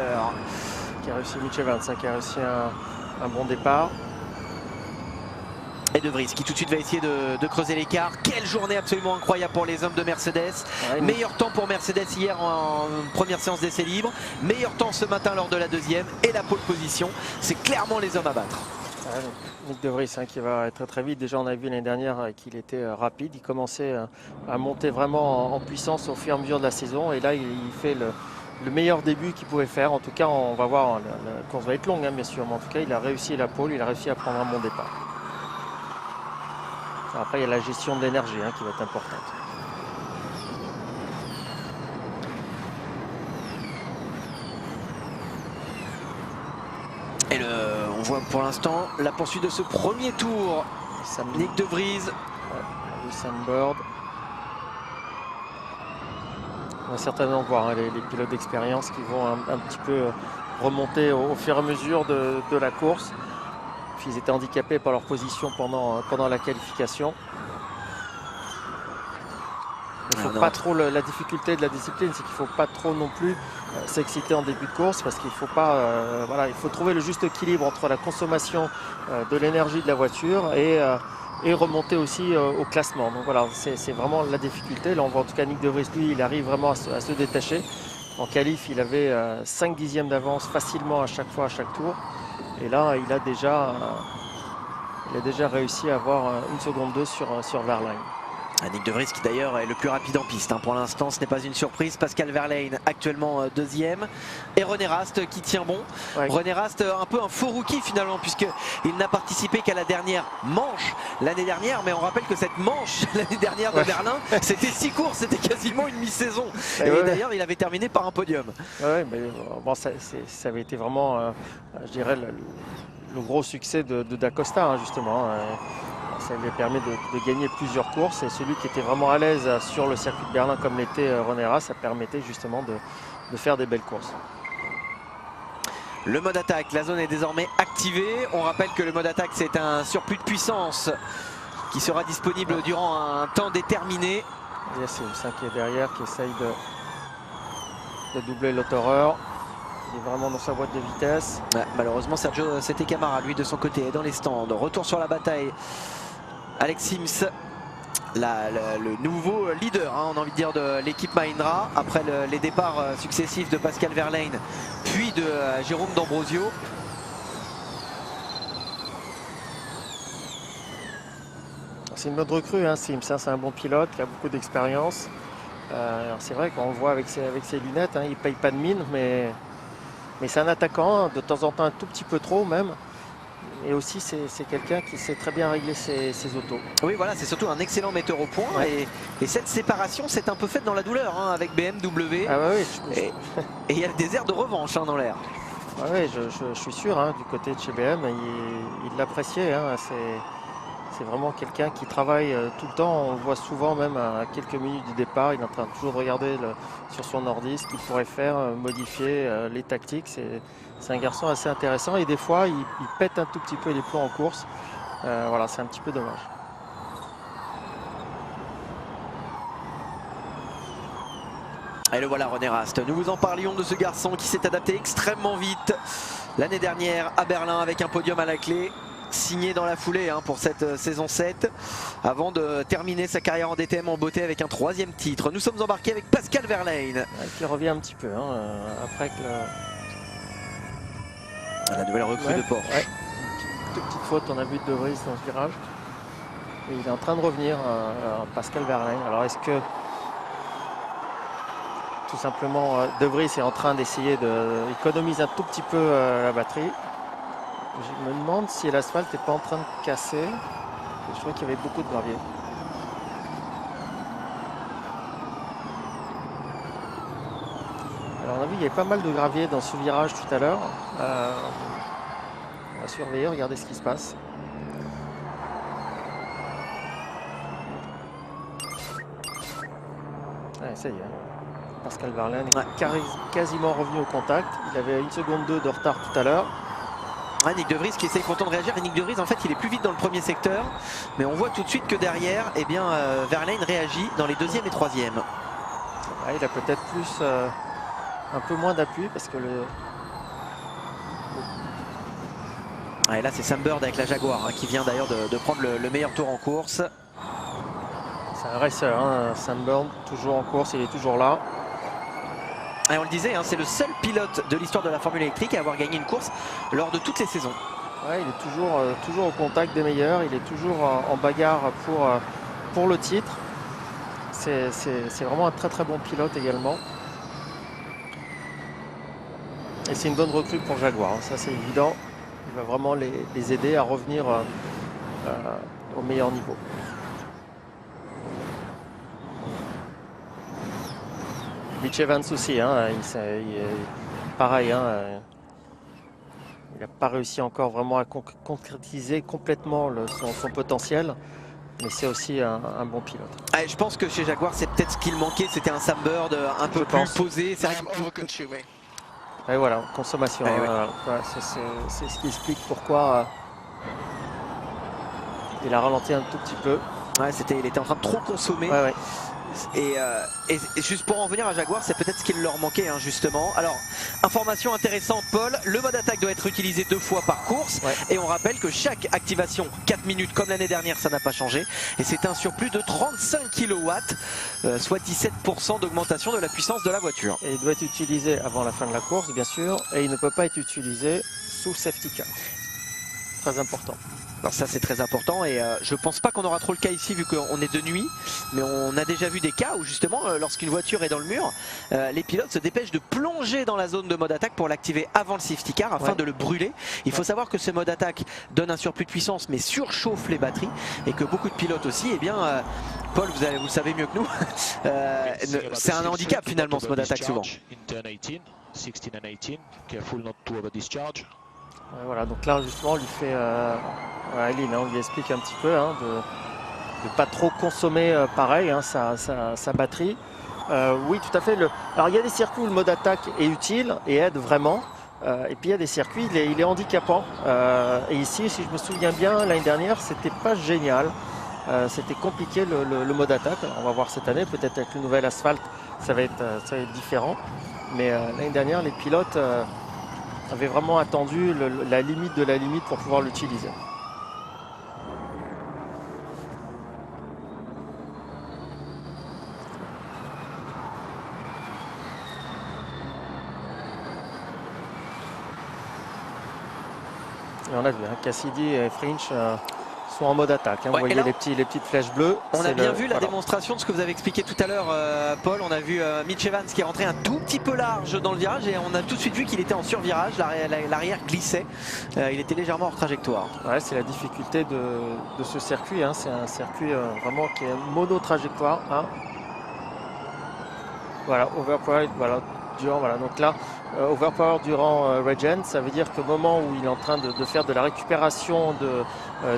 Qui a réussi Mitch Evans, qui a réussi un bon départ. Et De Vries qui tout de suite va essayer de creuser l'écart. Quelle journée absolument incroyable pour les hommes de Mercedes. Ouais, meilleur temps pour Mercedes hier en première séance d'essai libre. Meilleur temps ce matin lors de la deuxième. Et la pole position, c'est clairement les hommes à battre. Ouais, Nick De Vries qui va très très vite. Déjà on a vu l'année dernière qu'il était rapide. Il commençait à monter vraiment en puissance au fur et à mesure de la saison. Et là il fait le meilleur début qu'il pouvait faire. En tout cas on va voir, la course va être longue bien sûr. Mais en tout cas il a réussi la pole, il a réussi à prendre un bon départ. Après, il y a la gestion de l'énergie qui va être importante. Et on voit pour l'instant la poursuite de ce premier tour. Nick De Vries. Sam Bird. On va certainement voir les pilotes d'expérience qui vont un petit peu remonter au fur et à mesure de la course. Ils étaient handicapés par leur position pendant la qualification. Il faut pas trop la difficulté de la discipline, c'est qu'il ne faut pas trop non plus s'exciter en début de course parce qu'il faut pas, il faut trouver le juste équilibre entre la consommation de l'énergie de la voiture et remonter aussi au classement. Donc voilà, c'est vraiment la difficulté. Là on voit en tout cas Nick De Vries, lui, il arrive vraiment à se détacher. En qualif, il avait 5 dixièmes d'avance facilement à chaque fois, à chaque tour. Et là, il a déjà réussi à avoir 1 seconde 2 sur Wehrlein. Nick De Vries qui d'ailleurs est le plus rapide en piste. Pour l'instant, ce n'est pas une surprise. Pascal Wehrlein actuellement deuxième. Et René Rast qui tient bon. Ouais. René Rast un peu un faux rookie finalement puisqu'il n'a participé qu'à la dernière manche l'année dernière. Mais on rappelle que cette manche l'année dernière de Berlin, c'était 6 courses, c'était quasiment une mi-saison. Et d'ailleurs, il avait terminé par un podium. Ouais, mais bon, ça avait été vraiment, je dirais, le gros succès de Da Costa justement. Ça lui a permis de gagner plusieurs courses et celui qui était vraiment à l'aise sur le circuit de Berlin comme l'était René Rast, ça permettait justement de faire des belles courses. Le mode attaque, la zone est désormais activée. On rappelle que le mode attaque c'est un surplus de puissance qui sera disponible durant un temps déterminé. Il y a Sims qui est derrière, qui essaye de doubler Lotterer. qui est vraiment dans sa boîte de vitesse. Ouais, malheureusement, Sergio Settecamara, lui de son côté, est dans les stands. Retour sur la bataille. Alex Sims, le nouveau leader, hein, on a envie de dire, de l'équipe Mahindra, après les départs successifs de Pascal Wehrlein, puis de Jérôme D'Ambrosio. C'est une bonne recrue, hein, Sims, c'est un bon pilote qui a beaucoup d'expérience. C'est vrai qu'on le voit avec ses lunettes, hein, il ne paye pas de mine, mais c'est un attaquant, de temps en temps un tout petit peu trop même. Et aussi c'est quelqu'un qui sait très bien régler ses autos. Oui voilà, c'est surtout un excellent metteur au point, ouais. et cette séparation s'est un peu faite dans la douleur, hein, avec BMW. Ah bah oui, et il y a des airs de revanche, hein, dans l'air. Ah oui, je suis sûr, hein, du côté de chez BM, il l'appréciait. Hein, c'est vraiment quelqu'un qui travaille tout le temps. On le voit souvent, même à quelques minutes du départ. Il est en train de toujours regarder sur son ordi ce qu'il pourrait faire, modifier les tactiques. C'est un garçon assez intéressant et des fois, il pète un tout petit peu les plombs en course. Voilà, c'est un petit peu dommage. Et le voilà, René Rast. Nous vous en parlions de ce garçon qui s'est adapté extrêmement vite l'année dernière à Berlin avec un podium à la clé. Signé dans la foulée, hein, pour cette saison 7 avant de terminer sa carrière en DTM en beauté avec un 3e titre. Nous sommes embarqués avec Pascal Wehrlein, qui revient un petit peu, hein, après que la nouvelle recrue de Porsche. Ouais. Toute petite faute, on a vu De Vries dans ce virage et il est en train de revenir, Pascal Wehrlein. Alors est-ce que tout simplement De Vries est en train d'essayer d'économiser un tout petit peu la batterie? Je me demande si l'asphalte n'est pas en train de casser. Je trouvais qu'il y avait beaucoup de gravier. Alors on a vu qu'il y avait pas mal de gravier dans ce virage tout à l'heure. On va surveiller, regarder ce qui se passe. Allez, ça y est. Pascal Wehrlein est quasiment revenu au contact. Il avait 1,2 seconde de retard tout à l'heure. Ah, Nick De Vries qui essaye pourtant de réagir, et Nick De Vries en fait il est plus vite dans le premier secteur, mais on voit tout de suite que derrière, eh bien, Wehrlein réagit dans les 2e et 3e. Ah, il a peut-être plus un peu moins d'appui parce que Ah, et là c'est Sam Bird avec la Jaguar, hein, qui vient d'ailleurs de prendre le meilleur tour en course. C'est un racer, hein, Sam Bird, toujours en course, il est toujours là. Et on le disait, hein, c'est le seul pilote de l'histoire de la Formule électrique à avoir gagné une course lors de toutes les saisons. Ouais, il est toujours au contact des meilleurs, il est toujours en bagarre pour le titre. C'est vraiment un très très bon pilote également. Et c'est une bonne recrue pour Jaguar, hein, ça c'est évident. Il va vraiment les aider à revenir au meilleur niveau. Mitch Evans aussi, hein, pareil, hein, il n'a pas réussi encore vraiment à concrétiser complètement son potentiel, mais c'est aussi un bon pilote. Ah, je pense que chez Jaguar, c'est peut-être ce qu'il manquait, c'était un Sam Bird un peu plus posé. Et voilà, consommation, hein, c'est ce qui explique pourquoi il a ralenti un tout petit peu. Ouais, il était en train de trop consommer. Ouais. Et juste pour en venir à Jaguar, c'est peut-être ce qu'il leur manquait, hein, justement. Alors, information intéressante, Paul, le mode attaque doit être utilisé 2 fois par course. Ouais. Et on rappelle que chaque activation, 4 minutes comme l'année dernière, ça n'a pas changé. Et c'est un surplus de 35 kW, soit 17% d'augmentation de la puissance de la voiture. Et il doit être utilisé avant la fin de la course, bien sûr. Et il ne peut pas être utilisé sous safety car. Très important. Alors ça c'est très important et je pense pas qu'on aura trop le cas ici vu qu'on est de nuit, mais on a déjà vu des cas où justement lorsqu'une voiture est dans le mur, les pilotes se dépêchent de plonger dans la zone de mode attaque pour l'activer avant le safety car afin de le brûler. Il faut savoir que ce mode attaque donne un surplus de puissance mais surchauffe les batteries et que beaucoup de pilotes aussi, eh bien Paul vous le savez mieux que nous, c'est un handicap finalement ce mode attaque souvent. Voilà, donc là justement on lui fait, Eileen, on lui explique un petit peu, hein, de ne pas trop consommer pareil, hein, sa batterie. Oui, tout à fait. Alors il y a des circuits où le mode attaque est utile et aide vraiment. Et puis il y a des circuits, il est handicapant. Et ici, si je me souviens bien, l'année dernière, c'était pas génial. C'était compliqué le mode attaque. Alors, on va voir cette année, peut-être avec le nouvel asphalte, ça va être différent. Mais l'année dernière, les pilotes avait vraiment attendu la limite de la limite pour pouvoir l'utiliser. Et on a vu, hein, Cassidy et Fringe sont en mode attaque. Hein. Vous voyez là, les petites flèches bleues. On a bien vu la démonstration de ce que vous avez expliqué tout à l'heure, Paul. On a vu Mitch Evans qui est rentré un tout petit peu large dans le virage et on a tout de suite vu qu'il était en survirage. L'arrière glissait. Il était légèrement hors trajectoire. Ouais, c'est la difficulté de ce circuit. Hein. C'est un circuit vraiment qui est mono-trajectoire. Hein. Voilà, overpowered, voilà, durant, voilà. Donc là, overpower durant regen, ça veut dire qu'au moment où il est en train de faire de la récupération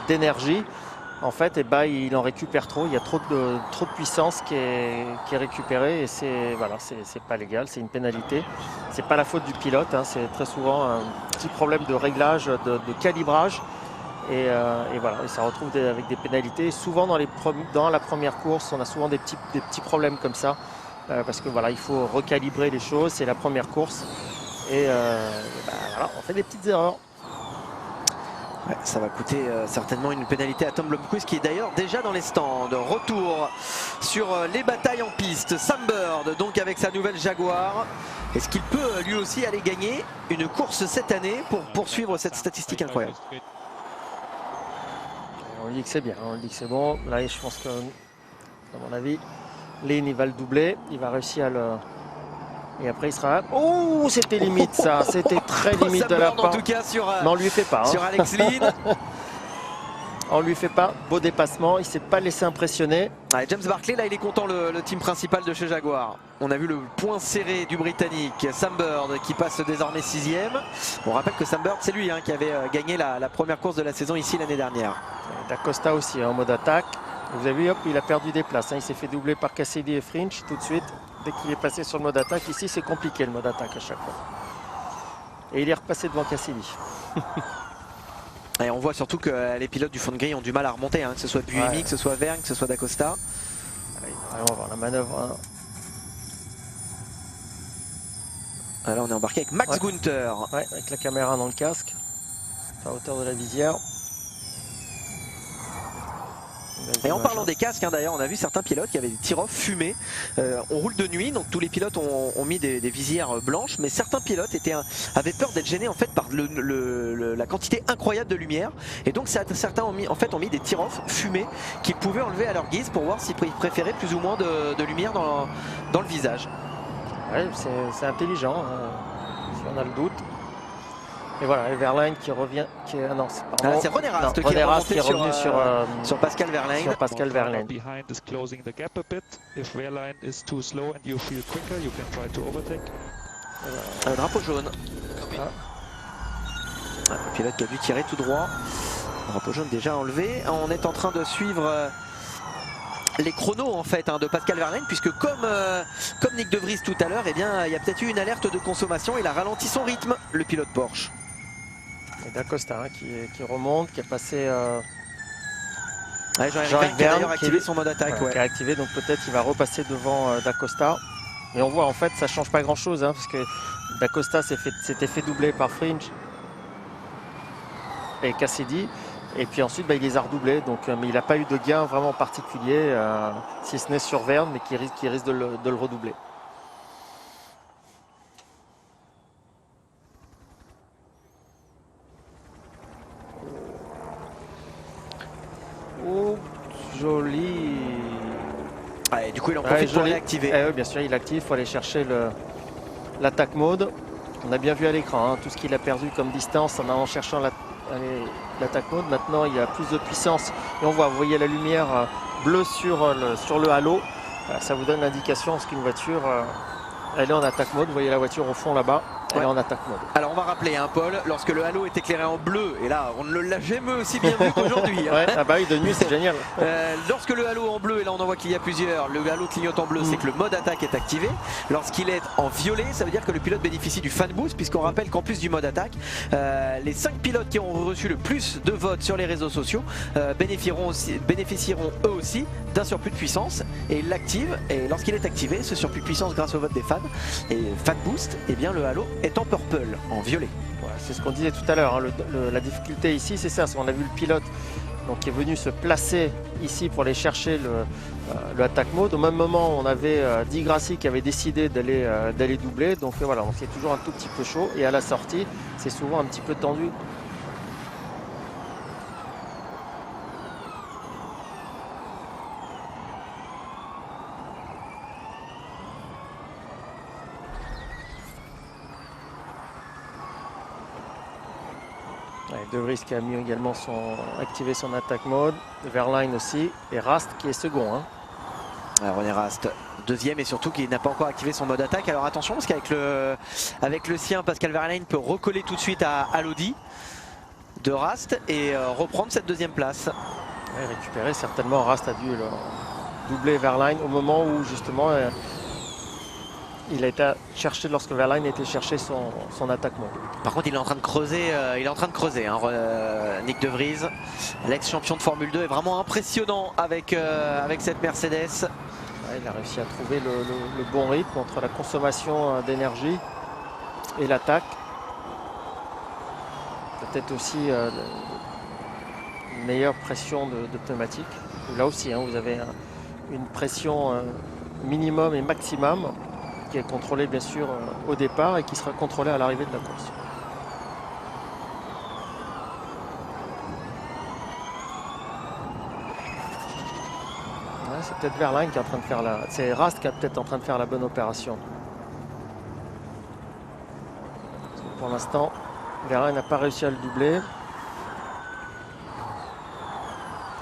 d'énergie, en fait, il en récupère trop. Il y a trop de puissance qui est récupérée et c'est pas légal, c'est une pénalité. C'est pas la faute du pilote, hein, c'est très souvent un petit problème de réglage, de calibrage. Et voilà, et ça retrouve avec des pénalités. Souvent dans la première course, on a souvent des petits problèmes comme ça. Parce que voilà, il faut recalibrer les choses, c'est la première course et voilà, on fait des petites erreurs. Ouais, ça va coûter certainement une pénalité à Tom Blomqvist qui est d'ailleurs déjà dans les stands. Retour sur les batailles en piste. Sam Bird donc avec sa nouvelle Jaguar. Est-ce qu'il peut lui aussi aller gagner une course cette année pour poursuivre cette statistique incroyable? On dit que c'est bien, on dit que c'est bon. Là je pense que, à mon avis, Lane il va le doubler, il va réussir à le... Et après il sera... Oh, c'était limite ça, c'était très limite de la part. En tout cas sur, mais on lui fait pas. Hein. Sur Alex Lynn. On lui fait pas, beau dépassement, il s'est pas laissé impressionner. Allez, James Barclay, là il est content, le team principal de chez Jaguar. On a vu le point serré du Britannique, Sam Bird qui passe désormais 6e. On rappelle que Sam Bird c'est lui hein, qui avait gagné la première course de la saison ici l'année dernière. D'Acosta aussi hein, en mode attaque. Vous avez vu, hop, il a perdu des places. Hein. Il s'est fait doubler par Cassidy et Fringe tout de suite. Dès qu'il est passé sur le mode attaque, ici c'est compliqué le mode attaque à chaque fois. Et il est repassé devant Cassidy. Et on voit surtout que les pilotes du fond de grille ont du mal à remonter, hein, que ce soit Buemi, que ce soit Vergne, que ce soit d'Acosta. On va voir la manœuvre. Hein. Alors on est embarqué avec Max Günther. Ouais, avec la caméra dans le casque, à hauteur de la visière. Et en parlant des casques, hein, d'ailleurs, on a vu certains pilotes qui avaient des tir-off fumés. On roule de nuit, donc tous les pilotes ont mis des visières blanches, mais certains pilotes avaient peur d'être gênés en fait par la quantité incroyable de lumière. Et donc certains ont mis des tir-off fumés qu'ils pouvaient enlever à leur guise pour voir s'ils préféraient plus ou moins de lumière dans le visage. Ouais, c'est intelligent, si on a le doute. Et voilà, et Verlaine qui revient. Non, c'est René Rast qui est revenu sur Pascal Verlaine. Sur Pascal Verlaine. Drapeau jaune. Le pilote qui a dû tirer tout droit. Drapeau jaune déjà enlevé. On est en train de suivre les chronos en fait de Pascal Verlaine, puisque comme Nick De Vries tout à l'heure, il y a peut-être eu une alerte de consommation. Il a ralenti son rythme, le pilote Porsche. Et d'Acosta hein, qui remonte, qui a passé Jean-Éric qui a d'ailleurs activé son mode attaque. Qui a activé, donc peut-être il va repasser devant d'Acosta. Et on voit en fait ça change pas grand chose hein, parce que d'Acosta s'était fait doubler par Fringe et Cassidy. Et puis ensuite il les a redoublés, donc, mais il n'a pas eu de gain vraiment particulier, si ce n'est sur Verne, mais qui risque de le redoubler. Oh, joli. Ouais, du coup il en profite pour l'activer. Oui, bien sûr, il active, il faut aller chercher l'attaque mode. On a bien vu à l'écran hein, tout ce qu'il a perdu comme distance en cherchant l'attaque mode. Maintenant il y a plus de puissance et on voit, vous voyez la lumière bleue sur le halo. Ça vous donne l'indication qu'une voiture elle est en attaque mode. Vous voyez la voiture au fond là-bas. Elle est en attaque mode. Alors on va rappeler Paul, lorsque le halo est éclairé en bleu, et là on ne l'a jamais aussi bien vu qu'aujourd'hui. Ouais, ah bah oui, de nuit c'est génial. Lorsque le halo en bleu, et là on en voit qu'il y a plusieurs, le halo clignote en bleu, c'est que le mode attaque est activé. Lorsqu'il est en violet, ça veut dire que le pilote bénéficie du fan boost, puisqu'on rappelle qu'en plus du mode attaque, les 5 pilotes qui ont reçu le plus de votes sur les réseaux sociaux bénéficieront eux aussi d'un surplus de puissance, et ils l'activent, et lorsqu'il est activé, ce surplus de puissance grâce au vote des fans et Fat Boost, et bien le halo est en purple, en violet. Voilà, c'est ce qu'on disait tout à l'heure, hein. La difficulté ici c'est ça, on a vu le pilote donc, qui est venu se placer ici pour aller chercher le attack mode. Au même moment on avait Di Grassi qui avait décidé d'aller doubler, donc voilà, c'est toujours un tout petit peu chaud et à la sortie c'est souvent un petit peu tendu. De Vries qui a mis également activé son attack mode, Verlaine aussi, et Rast qui est second. Hein. Alors René Rast, deuxième et surtout qui n'a pas encore activé son mode attaque. Alors attention parce qu'avec le sien, Pascal Verlaine peut recoller tout de suite à l'Audi de Rast et reprendre cette deuxième place. Ouais, récupérer certainement, Rast a dû doubler Verlaine au moment où justement il a été cherché lorsque Verlaine a été chercher son attaque mode. Par contre, il est en train de creuser, hein, Nick De Vries, l'ex-champion de Formule 2, est vraiment impressionnant avec cette Mercedes. Ouais, il a réussi à trouver le bon rythme entre la consommation d'énergie et l'attaque. Peut-être aussi une meilleure pression de pneumatique. Là aussi, hein, vous avez une pression minimum et maximum qui est contrôlée bien sûr au départ et qui sera contrôlée à l'arrivée de la course. Ouais, c'est peut-être Verlaine qui est en train de faire c'est Rast qui est peut-être en train de faire la bonne opération. Pour l'instant, Verlaine n'a pas réussi à le doubler.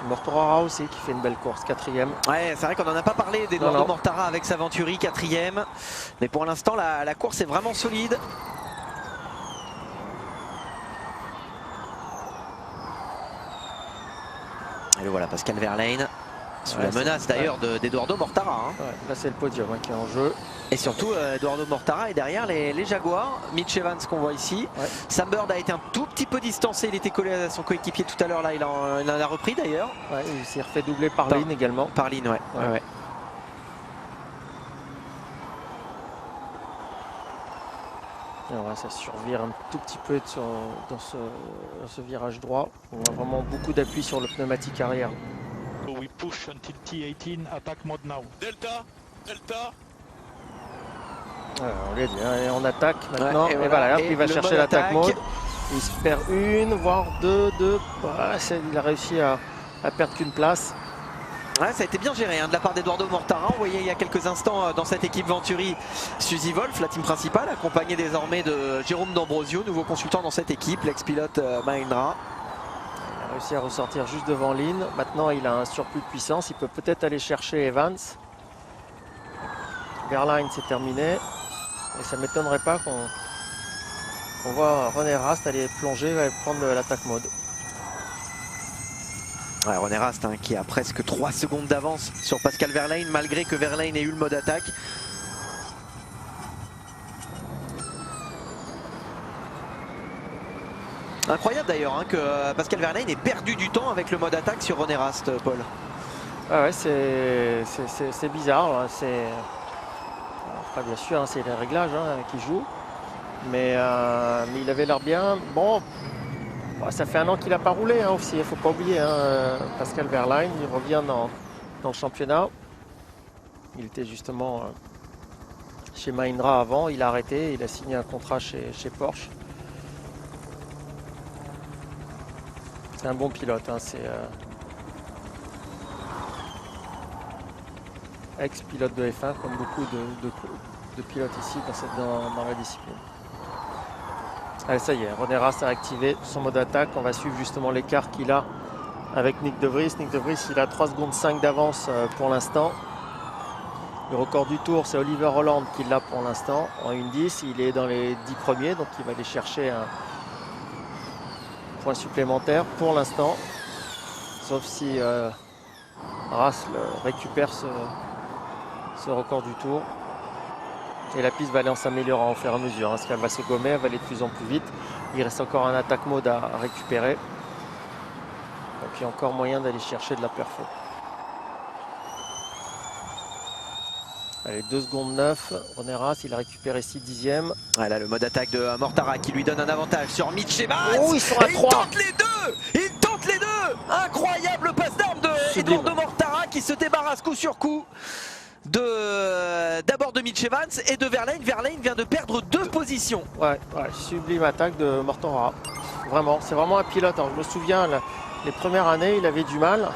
Mortara aussi qui fait une belle course, quatrième. Ouais, c'est vrai qu'on n'en a pas parlé d'Eduardo Mortara avec sa Venturi, quatrième. Mais pour l'instant, la course est vraiment solide. Et le voilà, Pascal Verlaine, sous la menace d'ailleurs d'Eduardo Mortara. Hein. Ouais, là c'est le podium qui est en jeu. Et surtout, Edoardo Mortara est derrière les Jaguars. Mitch Evans qu'on voit ici. Ouais. Sam Bird a été un tout petit peu distancé. Il était collé à son coéquipier tout à l'heure. Là, il en a repris d'ailleurs. Ouais, il s'est refait doubler par Lynn également. Par Lynn, ouais. Ouais. Ouais, ça survire un tout petit peu dans ce virage droit. On a vraiment beaucoup d'appui sur le pneumatique arrière. So we push until T18, attack mode now. Delta. On lui a dit, hein, on attaque maintenant. Et voilà, il va chercher l'attaque mode. Il se perd une, voire deux. Voilà, il a réussi à perdre qu'une place. Ouais, ça a été bien géré hein, de la part d'Eduardo Mortara. On voyait il y a quelques instants dans cette équipe Venturi Suzy Wolf, la team principale, accompagnée désormais de Jérôme D'Ambrosio, nouveau consultant dans cette équipe, l'ex-pilote Mahindra. Il a réussi à ressortir juste devant Lynn. Maintenant, il a un surplus de puissance. Il peut peut-être aller chercher Evans. Verlaine, c'est terminé. Et ça ne m'étonnerait pas qu'on voit René Rast aller plonger et prendre l'attaque mode. Ouais, René Rast hein, qui a presque 3 secondes d'avance sur Pascal Verlaine, malgré que Verlaine ait eu le mode attaque. Incroyable d'ailleurs hein, que Pascal Verlaine ait perdu du temps avec le mode attaque sur René Rast, Paul. Ah ouais, c'est bizarre. Hein. Après, bien sûr, hein, c'est les réglages hein, qui jouent. Mais il avait l'air bien. Bon, ça fait un an qu'il n'a pas roulé hein, aussi. Il ne faut pas oublier. Hein, Pascal Verlaine, il revient dans le championnat. Il était justement chez Mahindra avant. Il a arrêté. Il a signé un contrat chez Porsche. C'est un bon pilote. Hein, c'est ex-pilote de F1, comme beaucoup de pilotes ici dans la discipline. Allez, ça y est, René Rast a activé son mode attaque. On va suivre justement l'écart qu'il a avec Nick De Vries. Nick De Vries, il a 3 secondes 5 d'avance pour l'instant. Le record du tour, c'est Oliver Holland qui l'a pour l'instant en 1.10. Il est dans les 10 premiers, donc il va aller chercher un point supplémentaire pour l'instant. Sauf si Rast récupère ce record du tour. Et la piste va aller en s'améliorant au fur et à mesure. Parce qu'elle va se gommer, elle va aller de plus en plus vite. Il reste encore un attaque mode à récupérer. Donc il y a encore moyen d'aller chercher de la perfo. Allez, 2 secondes 9. René Rast, il a récupéré 6 dixièmes. Voilà le mode attaque de Mortara qui lui donne un avantage sur Mitch Evans. Oh, ils sont à 3. Il tente les deux. Il tente les deux. Incroyable passe d'armes de Eduardo Mortara qui se débarrasse coup sur coup d'abord de Mitch Evans et de Verlaine. Verlaine vient de perdre 2 positions. Ouais, sublime attaque de Mortara. Vraiment, c'est vraiment un pilote. Alors, je me souviens, les premières années, il avait du mal.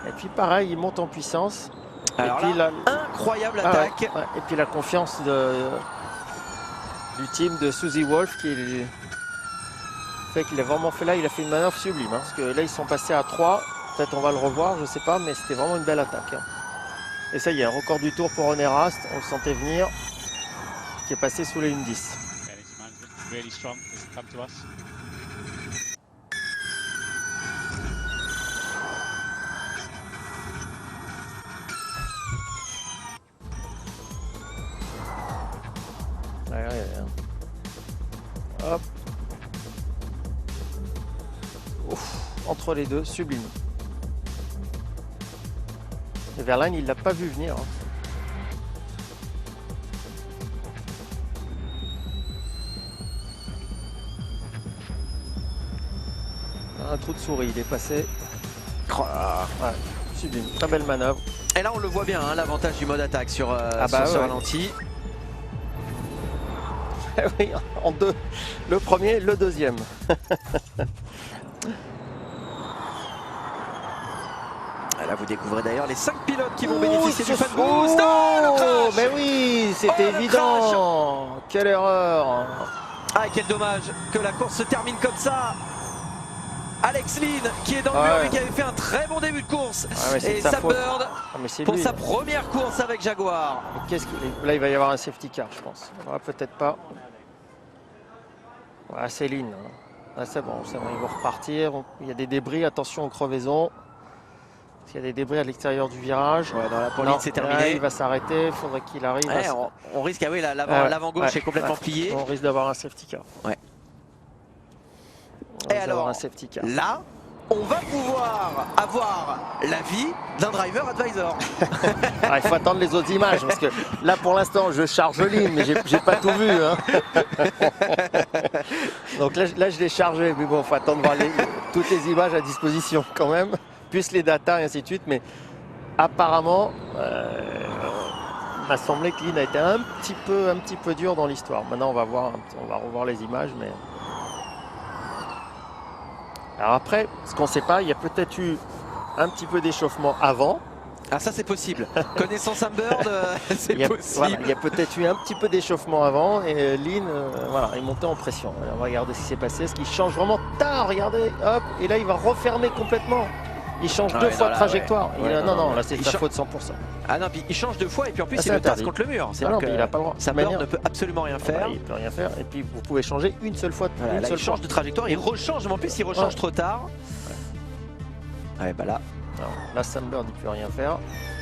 Et puis pareil, il monte en puissance. Alors et puis, là, incroyable attaque. Et puis la confiance du team de Susie Wolf qui fait qu'il a vraiment fait là, il a fait une manœuvre sublime. Parce que là, ils sont passés à 3. Peut-être on va le revoir, je sais pas, mais c'était vraiment une belle attaque. Et ça y est, un record du tour pour René Rast, on le sentait venir, qui est passé sous les 1:10. Hop. Ouf, entre les deux, sublime. Et Verlaine, il l'a pas vu venir. Un trou de souris, il est passé. Ouais, sublime, très belle manœuvre. Et là on le voit bien, hein, l'avantage du mode attaque sur ce ralenti. Oui, en 2. Le premier, le deuxième. Là vous découvrez d'ailleurs les 5 pilotes qui vont bénéficier du fan boost. Oh, le crash. Mais oui, c'était évident. Quelle erreur. Ah, quel dommage que la course se termine comme ça. Alex Lynn qui est dans le mur et qui avait fait un très bon début de course. Et Sam Bird pour sa première course avec Jaguar. Là, il va y avoir un safety car, je pense. Peut-être pas. Ouais, c'est Lynn. C'est bon, ils vont repartir. Il y a des débris, attention aux crevaisons. Il y a des débris à l'extérieur du virage. Ouais, dans la police, c'est terminé. Là, il va s'arrêter, il faudrait qu'il arrive. Ouais, on risque, oui, l'avant gauche est complètement plié. On risque d'avoir un safety car. Ouais. Et alors, un safety car. Là, on va pouvoir avoir l'avis d'un driver advisor. Il faut attendre les autres images parce que là, pour l'instant, je charge Lynn, mais j'ai pas tout vu. Hein. Donc là, je l'ai chargé, mais bon, il faut attendre voir toutes les images à disposition quand même. Plus les datas et ainsi de suite, mais apparemment, il m'a semblé que Lynn a été un petit peu dur dans l'histoire. Maintenant, on va revoir les images, mais alors après, ce qu'on ne sait pas, il y a peut-être eu un petit peu d'échauffement avant. Ah, ça c'est possible. Connaissant Sam Bird, c'est possible. Voilà, il y a peut-être eu un petit peu d'échauffement avant et Lynn, il montait en pression. Alors, on va regarder ce qui s'est passé, ce qui change vraiment tard. Regardez, hop, et là il va refermer complètement. Il change 2 fois de trajectoire. Non, là c'est sa faute 100%. Ah non, puis il change 2 fois et puis en plus il le tasse contre le mur. Non, il n'a pas le droit. Sam Bird ne peut absolument rien faire. Il ne peut rien faire. Et puis vous pouvez changer une seule fois. Il change de trajectoire, il rechange, mais en plus il rechange trop tard. Ouais, bah là. Alors, là, Sam Bird il ne peut rien faire.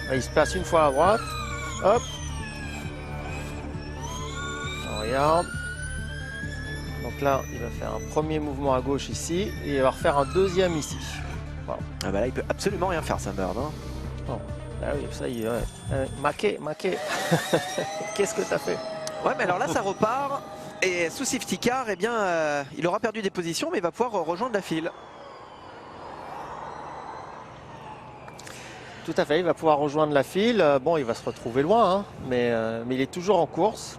Là, il se passe une fois à droite. Hop. On regarde. Donc là, il va faire un premier mouvement à gauche ici et il va refaire un deuxième ici. Voilà. Ah bah là, il peut absolument rien faire, Sam Bird. Bon. Ah oui, ça y est. Maquet. Qu'est-ce que t'as fait? Ouais, mais alors là, ça repart. Et sous safety car, eh bien, il aura perdu des positions, mais il va pouvoir rejoindre la file. Tout à fait, il va pouvoir rejoindre la file. Bon, il va se retrouver loin, hein, mais il est toujours en course.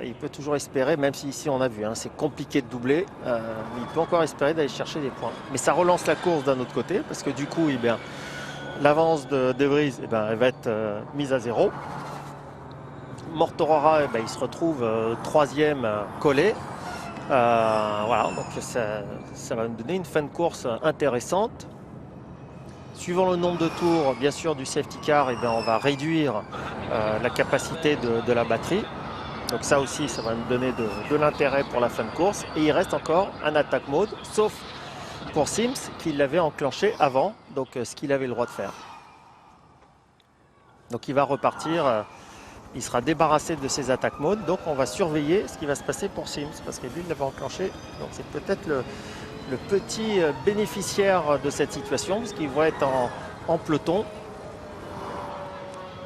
Il peut toujours espérer, même si ici on a vu, hein, c'est compliqué de doubler, mais il peut encore espérer d'aller chercher des points. Mais ça relance la course d'un autre côté, parce que du coup, eh bien, l'avance de Vries, eh bien, elle va être mise à 0. Mortara, eh bien, il se retrouve 3e collé. Voilà, donc ça va nous donner une fin de course intéressante. Suivant le nombre de tours, bien sûr, du safety car, eh bien, on va réduire la capacité de la batterie. Donc ça aussi, ça va nous donner de l'intérêt pour la fin de course. Et il reste encore un attack mode, sauf pour Sims, qui l'avait enclenché avant, donc ce qu'il avait le droit de faire. Donc il va repartir, il sera débarrassé de ses attack mode. Donc on va surveiller ce qui va se passer pour Sims, parce que lui, il l'avait enclenché. Donc c'est peut-être le petit bénéficiaire de cette situation, parce qu'il va être en peloton.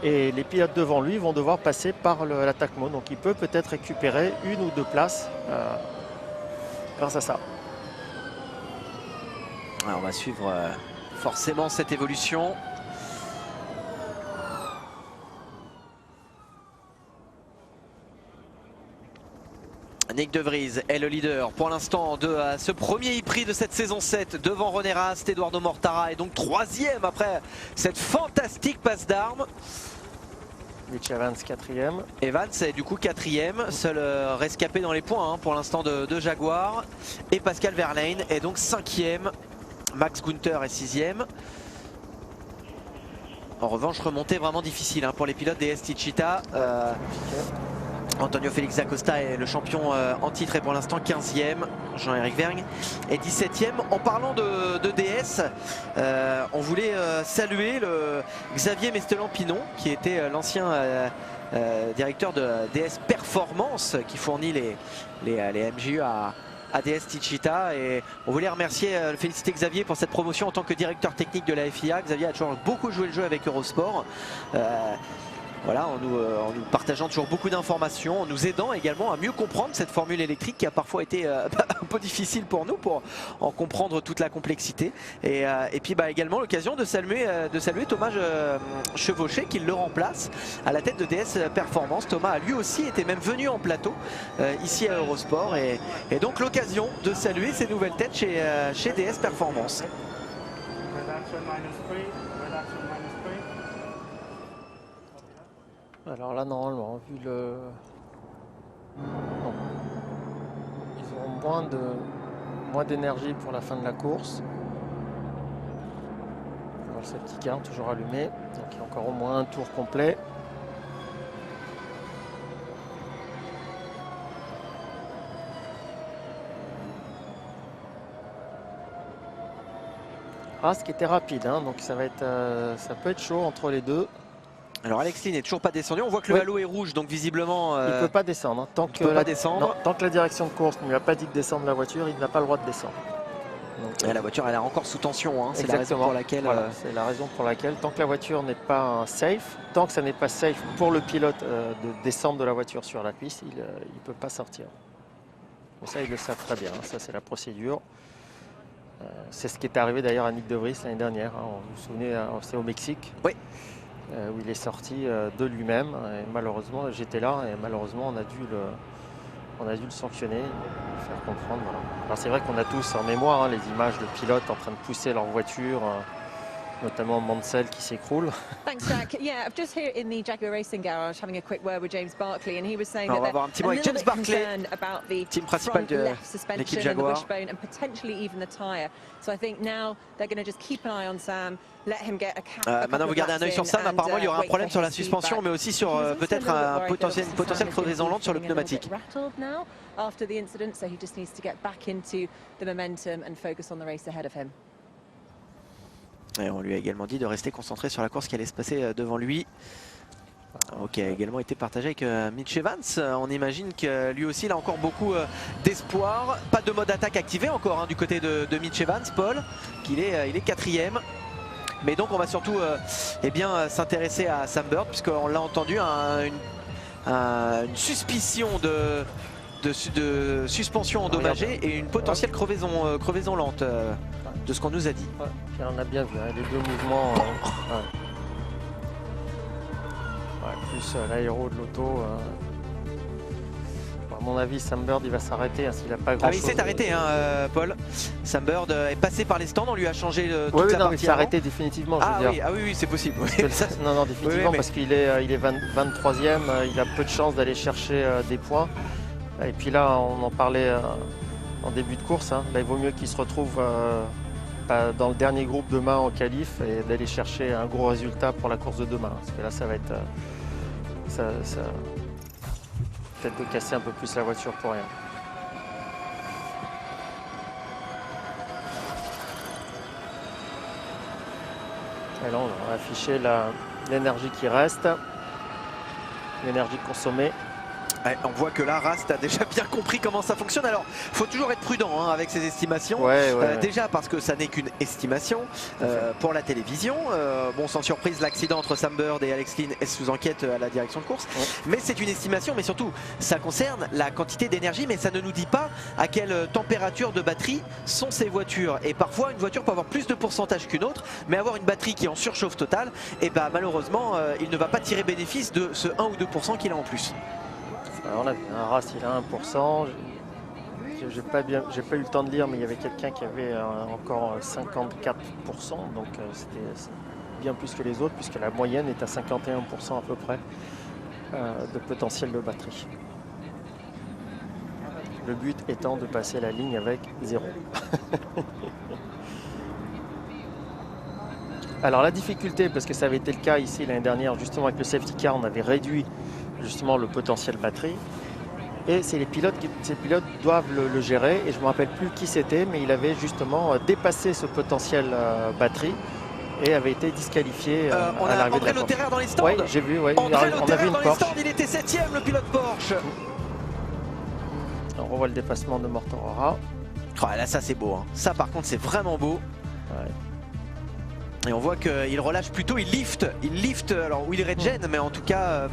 Et les pilotes devant lui vont devoir passer par la TACMO. Donc il peut peut-être récupérer 1 ou 2 places grâce à ça. Alors, on va suivre forcément cette évolution. Nyck De Vries est le leader pour l'instant de ce premier e-prix de cette saison 7 devant René Rast, Eduardo Mortara est donc 3e après cette fantastique passe d'armes. Mitch Evans 4e. Evans est du coup 4e, seul rescapé dans les points hein, pour l'instant de Jaguar. Et Pascal Wehrlein est donc 5e. Max Günther est 6e. En revanche, remontée vraiment difficile hein, pour les pilotes DS Techeetah. Antonio Félix Acosta est le champion en titre et pour l'instant 15e. Jean-Éric Vergne est 17e. En parlant de DS, on voulait saluer Xavier Mestelan-Pinon qui était l'ancien directeur de DS Performance qui fournit les MJU à DS Techeetah, et on voulait remercier, féliciter Xavier pour cette promotion en tant que directeur technique de la FIA. Xavier a toujours beaucoup joué le jeu avec Eurosport. Voilà, en nous partageant toujours beaucoup d'informations, en nous aidant également à mieux comprendre cette formule électrique qui a parfois été un peu difficile pour nous, pour en comprendre toute la complexité. Et puis également l'occasion de saluer Thomas Chevauché qui le remplace à la tête de DS Performance. Thomas a lui aussi été même venu en plateau ici à Eurosport et donc l'occasion de saluer ces nouvelles têtes chez DS Performance. Alors là, normalement, vu le... Non. Ils auront moins d'énergie pour la fin de la course. Alors, le safety car toujours allumé, donc il y a encore au moins un tour complet. Rast qui était rapide, hein, donc ça peut être chaud entre les deux. Alors Alex Lee n'est toujours pas descendu, on voit que le halo est rouge, donc visiblement... Il ne peut pas descendre. Hein. Tant que la direction de course ne lui a pas dit de descendre la voiture, il n'a pas le droit de descendre. Donc, la voiture elle est encore sous tension, hein. C'est la raison pour laquelle... Voilà, c'est la raison pour laquelle, tant que la voiture n'est pas safe, tant que ça n'est pas safe pour le pilote de descendre de la voiture sur la piste, il ne peut pas sortir. Mais ça, ils le savent très bien, hein. Ça c'est la procédure. C'est ce qui est arrivé d'ailleurs à Nyck De Vries l'année dernière. Hein. Vous vous souvenez, c'est au Mexique. Oui. Où il est sorti de lui-même et malheureusement j'étais là et malheureusement on a dû le sanctionner, le faire comprendre. Voilà. Alors c'est vrai qu'on a tous en mémoire hein, les images de pilotes en train de pousser leur voiture, notamment Mansell qui s'écroule. Thanks, Jack. Yeah, I'm just here in the Jaguar Racing Garage having a quick word with James Barclay, and he was saying on va avoir un petit mot avec James Barclay, team principal de l'équipe Jaguar. And potentially even the tire. So I think now they're going to just keep an eye on Sam. Maintenant vous gardez un œil sur Sam, apparemment il y aura un problème sur la suspension mais aussi sur peut-être une potentielle crevaison lente sur le pneumatique. Et on lui a également dit de rester concentré sur la course qui allait se passer devant lui. qui a également été partagé avec Mitch Evans. On imagine que lui aussi il a encore beaucoup d'espoir. Pas de mode attaque activé encore du côté de Mitch Evans, Paul, il est quatrième. Mais donc on va surtout s'intéresser à Sam Bird, puisqu'on l'a entendu, une suspicion de suspension endommagée et une potentielle crevaison lente de ce qu'on nous a dit. Ouais, on a bien vu les deux mouvements. Plus l'aéro de l'auto. À mon avis, Sam Bird il va s'arrêter s'il n'a pas grand chose. Il s'est arrêté, Paul. Sam Bird est passé par les stands, on lui a changé toute la partie. Il s'est arrêté définitivement. Oui, c'est possible. Non, définitivement, parce qu'il est 23e, il a peu de chances d'aller chercher des points. Et puis là, on en parlait en début de course. Là, il vaut mieux qu'il se retrouve dans le dernier groupe demain en qualif et d'aller chercher un gros résultat pour la course de demain. Parce que là, ça va être... peut-être de casser un peu plus la voiture pour rien. Et là, on va afficher l'énergie qui reste, l'énergie consommée. Ouais, on voit que là, Rast a déjà bien compris comment ça fonctionne. Alors, il faut toujours être prudent hein, avec ces estimations. Déjà parce que ça n'est qu'une estimation pour la télévision. Bon, sans surprise, l'accident entre Sam Bird et Alex Lynn est sous enquête à la direction de course. Mais c'est une estimation, mais surtout, ça concerne la quantité d'énergie, mais ça ne nous dit pas à quelle température de batterie sont ces voitures. Et parfois, une voiture peut avoir plus de pourcentage qu'une autre, mais avoir une batterie qui est en surchauffe totale, et bah, malheureusement, il ne va pas tirer bénéfice de ce 1 ou 2% qu'il a en plus. Alors là, un Rast, il a 1%. J'ai pas eu le temps de lire, mais il y avait quelqu'un qui avait encore 54%. Donc c'était bien plus que les autres, puisque la moyenne est à 51% à peu près de potentiel de batterie. Le but étant de passer la ligne avec 0. Alors la difficulté, parce que ça avait été le cas ici l'année dernière, justement avec le safety car, on avait réduit justement le potentiel batterie. Et c'est les pilotes doivent le gérer. Et je ne me rappelle plus qui c'était, mais il avait justement dépassé ce potentiel batterie et avait été disqualifié on à a l'arrivée de la André course. Lotterer dans les stands. Oui, j'ai vu, André on a vu Lotterer une dans les Porsche. stands, il était 7ème le pilote Porsche. On revoit le dépassement de Mortorara. Oh, là ça c'est beau, hein. Ça par contre c'est vraiment beau. Et on voit qu'il relâche plutôt, il lift, alors Will Regen, mais en tout cas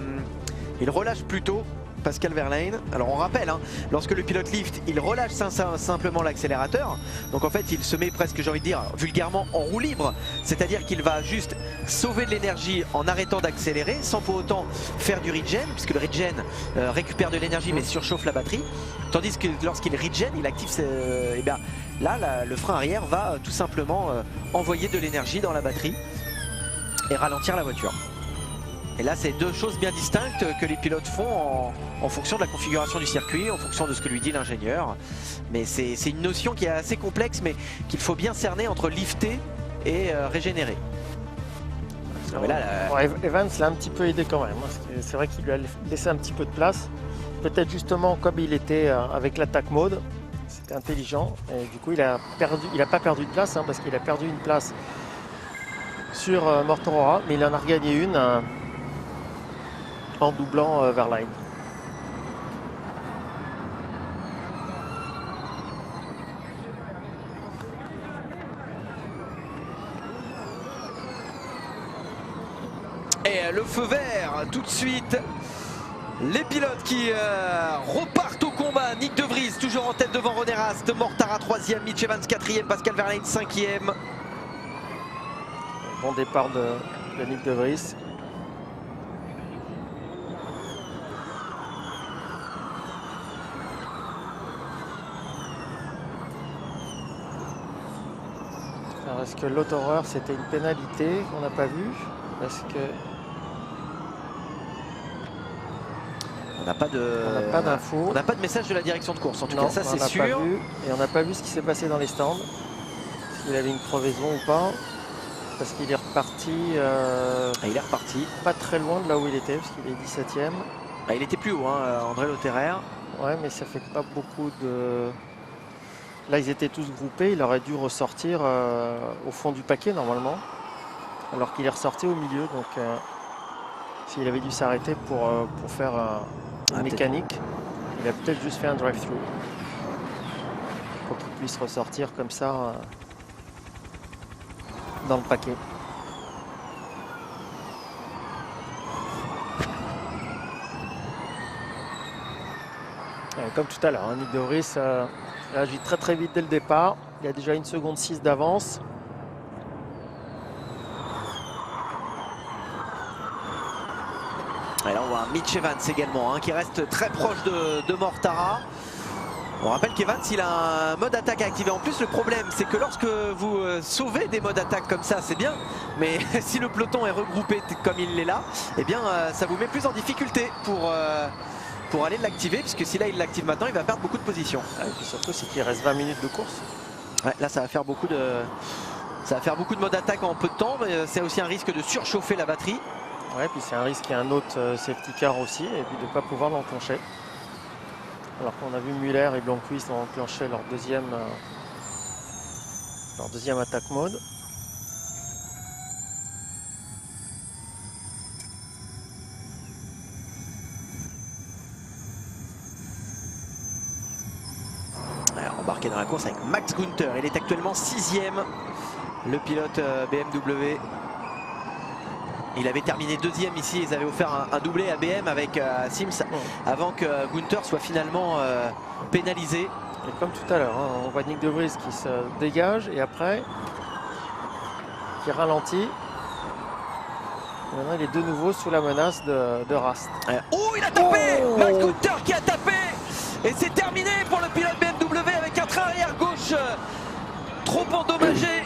il relâche plutôt Pascal Wehrlein. Alors on rappelle, hein, lorsque le pilote lift, il relâche simplement l'accélérateur. Donc en fait il se met presque, j'ai envie de dire vulgairement, en roue libre. C'est-à-dire qu'il va juste sauver de l'énergie en arrêtant d'accélérer sans pour autant faire du regen, puisque le regen récupère de l'énergie mais surchauffe la batterie. Tandis que lorsqu'il regen, il active et bien, là le frein arrière va tout simplement envoyer de l'énergie dans la batterie et ralentir la voiture. Et là, c'est deux choses bien distinctes que les pilotes font en fonction de la configuration du circuit, en fonction de ce que lui dit l'ingénieur. Mais c'est une notion qui est assez complexe, mais qu'il faut bien cerner entre lifter et régénérer. Mais là, Evans l'a un petit peu aidé quand même. C'est vrai qu'il lui a laissé un petit peu de place. Peut-être justement comme il était avec l'attaque mode, c'était intelligent. Et du coup, il n'a pas perdu de place, hein, parce qu'il a perdu une place sur Mortorara, mais il en a regagné une en doublant Wehrlein. Et le feu vert tout de suite. Les pilotes qui repartent au combat. Nyck De Vries toujours en tête devant René Rast. Mortara 3e, Mitch Evans 4e, Pascal Wehrlein 5e. Bon départ de Nyck De Vries. Alors est-ce que l'autoreur c'était une pénalité qu'on n'a pas vue? Est-ce que on n'a pas d'infos. On n'a pas de message de la direction de course. En tout cas, ça c'est sûr. Et on n'a pas vu ce qui s'est passé dans les stands. S'il avait une crevaison ou pas. Parce qu'il est reparti. Il est reparti. Pas très loin de là où il était, parce qu'il est 17e. Il était plus haut, hein, André Lotterer. Ouais, mais ça fait pas beaucoup de. Là, ils étaient tous groupés. Il aurait dû ressortir au fond du paquet normalement. Alors qu'il est ressorti au milieu. Donc, s'il avait dû s'arrêter pour faire une mécanique, il a peut-être juste fait un drive-through. Pour qu'il puisse ressortir comme ça dans le paquet. Comme tout à l'heure, hein, Nyck De Vries réagit très très vite dès le départ. Il a déjà 1 seconde 6 d'avance. Et là on voit Mitch Evans également, hein, qui reste très proche de Mortara. On rappelle qu'Evans il a un mode attaque activé. En plus le problème c'est que lorsque vous sauvez des modes attaque comme ça c'est bien, mais si le peloton est regroupé comme il l'est là, eh bien ça vous met plus en difficulté pour aller l'activer, puisque si là il l'active maintenant il va perdre beaucoup de positions. Et puis surtout c'est qu'il reste 20 minutes de course. Ouais, là ça va faire beaucoup de mode attaque en peu de temps, mais c'est aussi un risque de surchauffer la batterie. Ouais, puis c'est un risque qu'il y ait un autre safety car aussi, et puis de ne pas pouvoir l'enclencher. Alors qu'on a vu Muller et Blomqvist ont enclenché leur deuxième attaque mode. embarqué dans la course avec Max Günther. Il est actuellement 6e, le pilote BMW. Il avait terminé 2e ici, ils avaient offert un doublé à BM avec Sims avant que Günther soit finalement pénalisé. Et comme tout à l'heure, hein, on voit Nick De Vries qui se dégage et après qui ralentit. Et maintenant il est de nouveau sous la menace de Rast. Oh, il a tapé, Max Günther qui a tapé. Et c'est terminé pour le pilote BMW avec un train arrière gauche trop endommagé.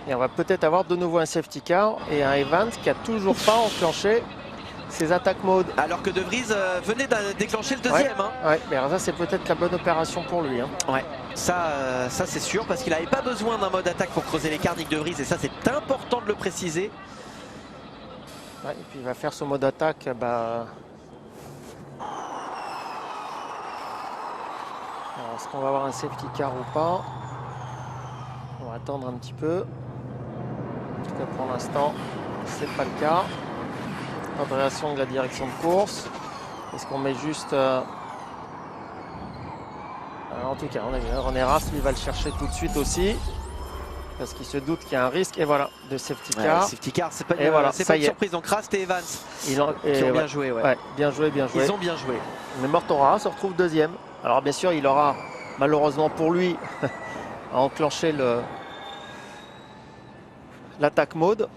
Et on va peut-être avoir de nouveau un safety car et un Evans qui a toujours pas enclenché ses attaques mode. Alors que De Vries venait de déclencher le deuxième. Ouais, mais ça c'est peut-être la bonne opération pour lui. Hein. Ouais, ça c'est sûr parce qu'il n'avait pas besoin d'un mode attaque pour creuser l'écart, Nick De Vries, et ça c'est important de le préciser. Ouais, et puis il va faire son mode attaque. Alors, est-ce qu'on va avoir un safety car ou pas? On va attendre un petit peu. En tout cas pour l'instant, c'est pas le cas. Pas de réaction de la direction de course. Est-ce qu'on met juste... Alors, en tout cas, on a vu René Rast, il va le chercher tout de suite aussi. Parce qu'il se doute qu'il y a un risque. Et voilà, de safety car. Safety car, c'est pas une, voilà, pas une surprise. Donc Rast et Evans qui ont bien joué. Ouais. Bien joué, bien joué. Ils ont bien joué. Mais Mortara se retrouve deuxième. Alors bien sûr, il aura malheureusement pour lui à enclencher l'attaque mode.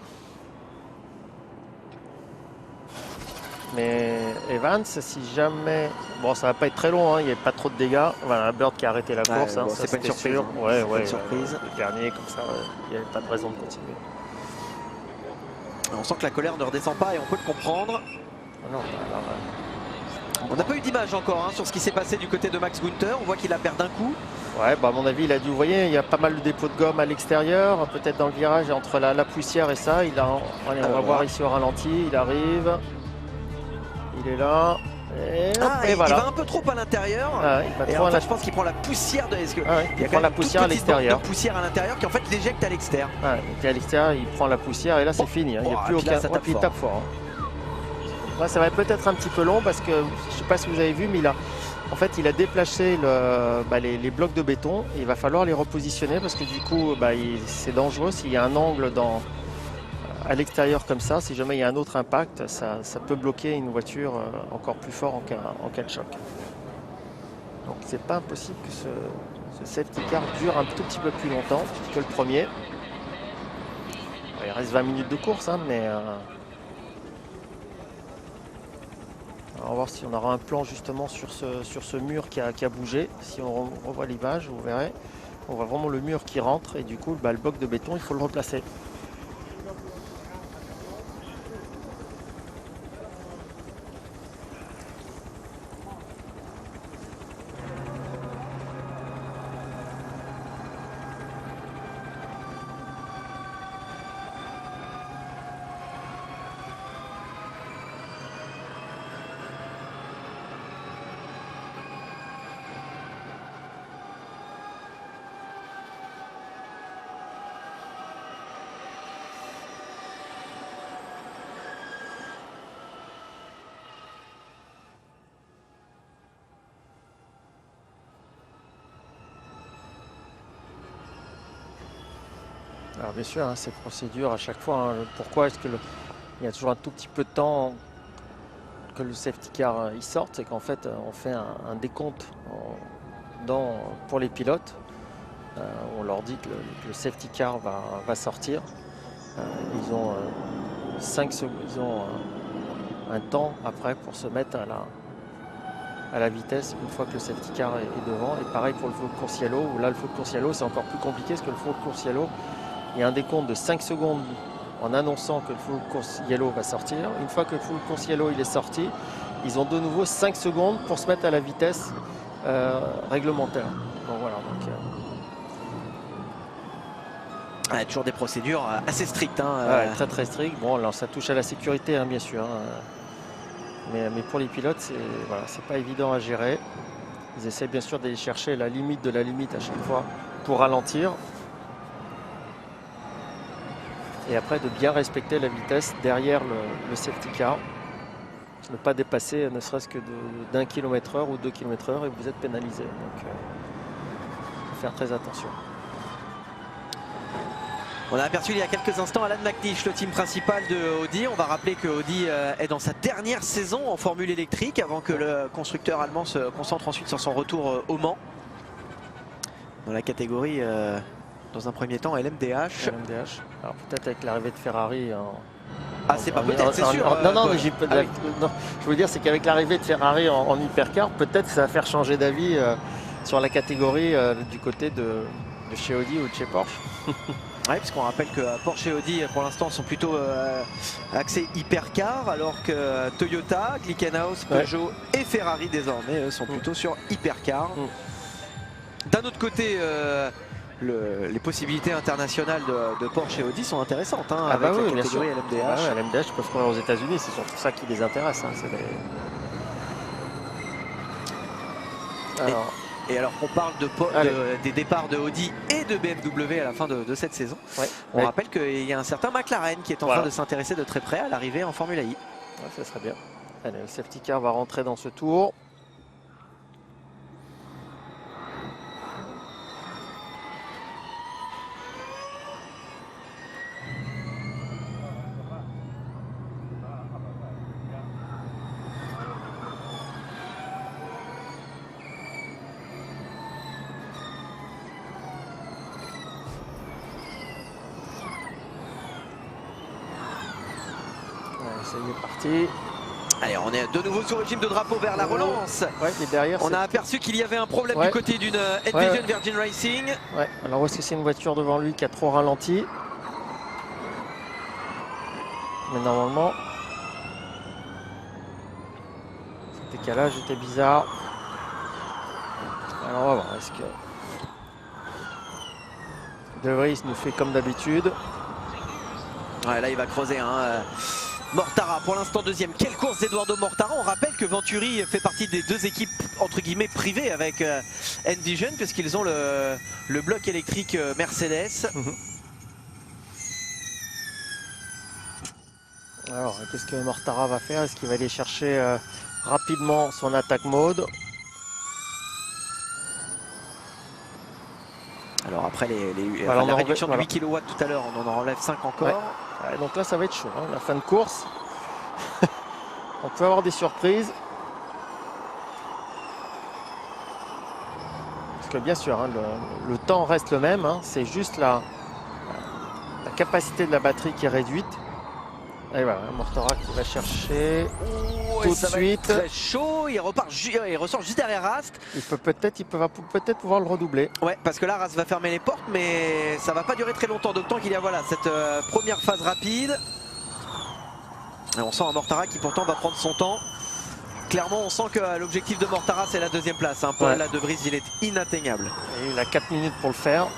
Mais Evans, si jamais... Bon, ça va pas être très long, hein, il n'y a pas trop de dégâts. Voilà, un Bird qui a arrêté la course. Bon, c'est pas une surprise. Ouais, pas une surprise. Le dernier, comme ça, il n'y avait pas de raison de continuer. On sent que la colère ne redescend pas et on peut le comprendre. Non, on n'a pas eu d'image encore sur ce qui s'est passé du côté de Max Günther. On voit qu'il a perdu d'un coup. Ouais, à mon avis, il a dû, vous voyez, il y a pas mal de dépôts de gomme à l'extérieur, peut-être dans le virage, entre la poussière et ça. Allez, on va voir ici au ralenti, il arrive. Il est là. Et voilà. Il va un peu trop à l'intérieur. Et en fait, je pense qu'il prend la poussière de. Il prend la poussière à l'extérieur. Poussière à l'intérieur qui en fait l'éjecte à l'extérieur. À l'extérieur, il prend la poussière et là c'est fini. Il n'y a plus aucun. Il tape fort. Là, ça va être peut-être un petit peu long parce que je ne sais pas si vous avez vu, mais il a déplacé les blocs de béton. Et il va falloir les repositionner parce que du coup, c'est dangereux s'il y a un angle à l'extérieur comme ça. Si jamais il y a un autre impact, ça peut bloquer une voiture encore plus fort en cas de choc. Donc c'est pas impossible que ce safety car dure un tout petit peu plus longtemps que le premier. Il reste 20 minutes de course, mais on va voir si on aura un plan justement sur ce mur qui a bougé. Si on revoit l'image, vous verrez, on voit vraiment le mur qui rentre et du coup le bloc de béton, il faut le replacer. Alors bien sûr, ces procédures à chaque fois, pourquoi est-ce qu'il y a toujours un tout petit peu de temps que le safety car il sorte, c'est qu'en fait on fait un décompte pour les pilotes. On leur dit que le safety car va sortir. Ils ont 5 secondes, ils ont un temps après pour se mettre à la vitesse une fois que le safety car est devant. Et pareil pour le feu de course yellow, où là le feu de course yellow c'est encore plus compliqué parce que le feu de course yellow, il y a un décompte de 5 secondes en annonçant que le full course yellow va sortir. Une fois que le full course yellow il est sorti, ils ont de nouveau 5 secondes pour se mettre à la vitesse réglementaire. Donc voilà. Toujours des procédures assez strictes. Très très strictes. Bon, là, ça touche à la sécurité, bien sûr. Mais pour les pilotes, c'est pas évident à gérer. Ils essaient bien sûr d'aller chercher la limite de la limite à chaque fois pour ralentir. Et après de bien respecter la vitesse derrière le safety car. Ne pas dépasser ne serait-ce que d'1 km/h ou 2 km/h et vous êtes pénalisé. Donc, faut faire très attention. On a aperçu il y a quelques instants Alan McNish, le team principal de Audi. On va rappeler que Audi est dans sa dernière saison en Formule électrique avant que le constructeur allemand se concentre ensuite sur son retour au Mans. Dans la catégorie, dans un premier temps, LMDH. LMDH. Alors peut-être avec l'arrivée de Ferrari Ah, c'est pas peut-être, c'est sûr. Non, mais je veux dire, c'est qu'avec l'arrivée de Ferrari en hypercar, peut-être que ça va faire changer d'avis sur la catégorie du côté de chez Audi ou de chez Porsche. Oui, puisqu'on rappelle que Porsche et Audi pour l'instant sont plutôt axés hypercar, alors que Toyota, Glickenhaus, Peugeot et Ferrari désormais sont plutôt sur hypercar. D'un autre côté, les possibilités internationales de Porsche et Audi sont intéressantes avec la catégorie LMDH. LMDH peuvent courir aux États-Unis, c'est surtout ça qui les intéresse. Et alors qu'on parle des départs de Audi et de BMW à la fin de cette saison, on rappelle qu'il y a un certain McLaren qui est en train de s'intéresser de très près à l'arrivée en Formule I. Ouais, ça serait bien. Allez, le safety car va rentrer dans ce tour. Ça y est, parti. Allez, on est de nouveau sur le régime de drapeau vers la relance. Et derrière, on a aperçu qu'il y avait un problème du côté d'une Envision Virgin Racing. Alors est-ce que c'est une voiture devant lui qui a trop ralenti? Mais normalement, ce décalage était bizarre. Alors on va voir, est-ce que De Vries nous fait comme d'habitude? Ouais, là il va creuser. Mortara pour l'instant deuxième. Quelle course d'Eduardo Mortara. On rappelle que Venturi fait partie des deux équipes entre guillemets privées avec Envision, puisqu'ils ont le bloc électrique Mercedes. Alors qu'est-ce que Mortara va faire? Est-ce qu'il va aller chercher rapidement son attaque mode? Alors après la réduction de 8 kW tout à l'heure, on en enlève 5 encore. Donc là ça va être chaud, la fin de course. On peut avoir des surprises. Parce que bien sûr, le temps reste le même, c'est juste la capacité de la batterie qui est réduite. Et voilà, Mortara qui va chercher tout de suite. Très chaud, il ressort juste derrière Rast. Il va peut-être pouvoir le redoubler. Ouais, parce que là Rast va fermer les portes, mais ça va pas durer très longtemps. D'autant qu'il y a cette première phase rapide. Et on sent un Mortara qui pourtant va prendre son temps. Clairement, on sent que l'objectif de Mortara c'est la deuxième place. Paul De Vries, il est inatteignable. Et il a 4 minutes pour le faire.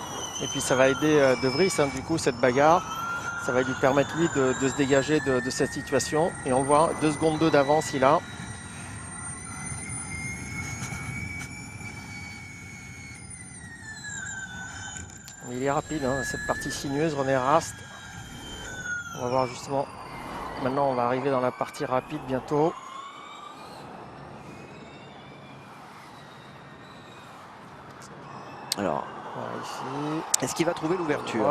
Et puis ça va aider De Vries, du coup, cette bagarre. Ça va lui permettre lui de se dégager de cette situation. Et on voit 2 secondes 2 d'avance il a. Il est rapide, cette partie sinueuse. René Rast. On va voir justement. Maintenant on va arriver dans la partie rapide bientôt. Alors, ici. Est-ce qu'il va trouver l'ouverture?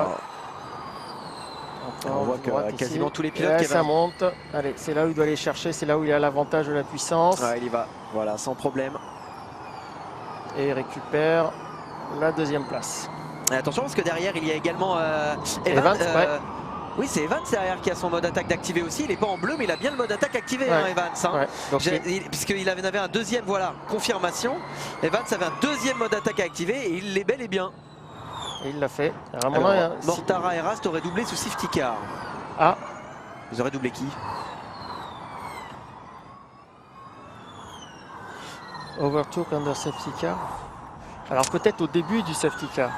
On voit que quasiment tous les pilotes... ça monte. Allez, c'est là où il doit aller chercher, c'est là où il a l'avantage de la puissance. Il y va, voilà, sans problème. Et il récupère la deuxième place. Et attention parce que derrière il y a également Evans. Oui, c'est Evans derrière qui a son mode attaque d'activer aussi. Il n'est pas en bleu, mais il a bien le mode attaque activé, Evans. Puisqu'il avait un deuxième, confirmation. Evans avait un deuxième mode attaque à activer et il l'est bel et bien. Et il l'a fait. Mortara et Rast auraient doublé sous safety car. Ils auraient doublé qui? Overtook under safety car. Alors peut-être au début du safety car.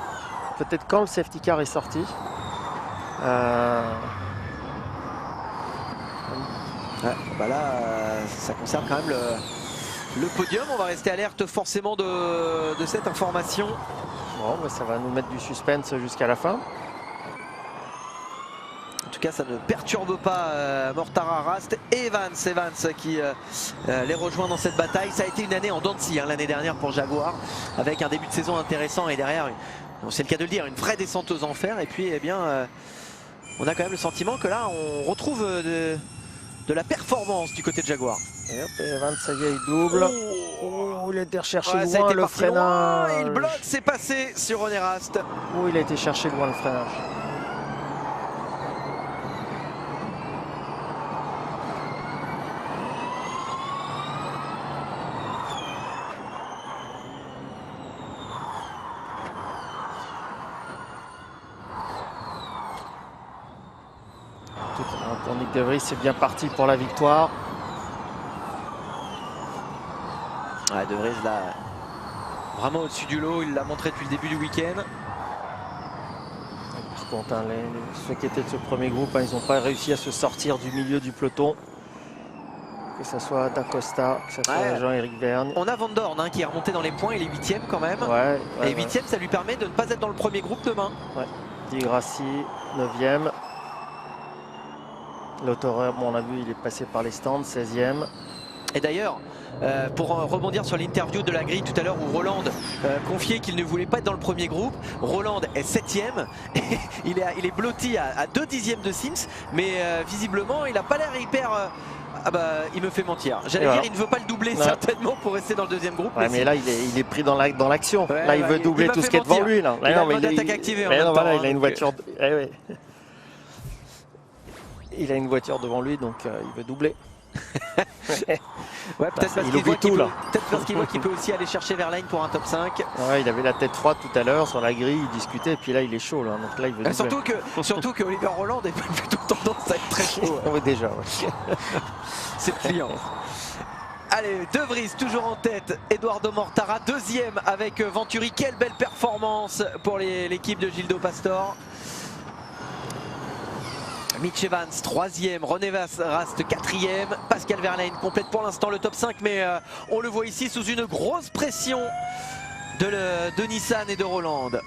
Peut-être quand le safety car est sorti. Là, ça concerne quand même le podium. On va rester alerte forcément de cette information. Bon, ça va nous mettre du suspense jusqu'à la fin. tout cas, ça ne perturbe pas Mortara, Rast et Evans qui les rejoint dans cette bataille. Ça a été une année en dents de scie l'année dernière pour Jaguar, avec un début de saison intéressant et derrière, c'est le cas de le dire, une vraie descente aux enfers. Et puis, eh bien, on a quand même le sentiment que là, on retrouve de la performance du côté de Jaguar. Et hop, Evans, ça y est, il double. Oh, il a été recherché ça a loin été le freinage. Et il bloque, c'est passé sur René Rast. Oh, il a été cherché loin le freinage. Pour Nyck de Vries, c'est bien parti pour la victoire. Ouais, De Vries là, vraiment au-dessus du lot, il l'a montré depuis le début du week-end. Par contre, hein, ceux qui étaient de ce premier groupe, hein, ils n'ont pas réussi à se sortir du milieu du peloton. Que ce soit D'Acosta, que ce soit Jean-Éric Vergne. On a Van Dorn qui est remonté dans les points, il est 8ème quand même. Et 8ème, ça lui permet de ne pas être dans le premier groupe demain. Ouais. Di Grassi, 9ème. L'autoreur, bon, on a vu, il est passé par les stands, 16ème. Et d'ailleurs, pour rebondir sur l'interview de la grille tout à l'heure où Roland confiait qu'il ne voulait pas être dans le premier groupe, Roland est 7ème, et il est blotti à 2 dixièmes de Sims, mais visiblement il n'a pas l'air hyper... ah bah il me fait mentir, j'allais dire il ne veut pas le doubler certainement pour rester dans le deuxième groupe. Ouais, mais là il est pris dans l'action, là il veut doubler tout ce qui est devant lui. Là. Il a une attaque activée en même temps. Voilà, il a une voiture... Il a une voiture devant lui, donc il veut doubler. Ouais, peut-être parce qu'il voit qu'il peut aussi aller chercher Verlaine pour un top 5. Ouais, il avait la tête froide tout à l'heure sur la grille, il discutait, et puis là il est chaud. Là, donc là, il veut surtout que Oliver Roland est plutôt tendance à être très chaud. Oui, déjà. Ouais. C'est le client. Allez, De Vries toujours en tête, Eduardo Mortara 2ème avec Venturi. Quelle belle performance pour l'équipe de Gildo Pastor. Mitch Evans 3ème, René Rast 4ème, Pascal Verlaine complète pour l'instant le top 5, mais on le voit ici sous une grosse pression de Nissan et de Roland. Ouais,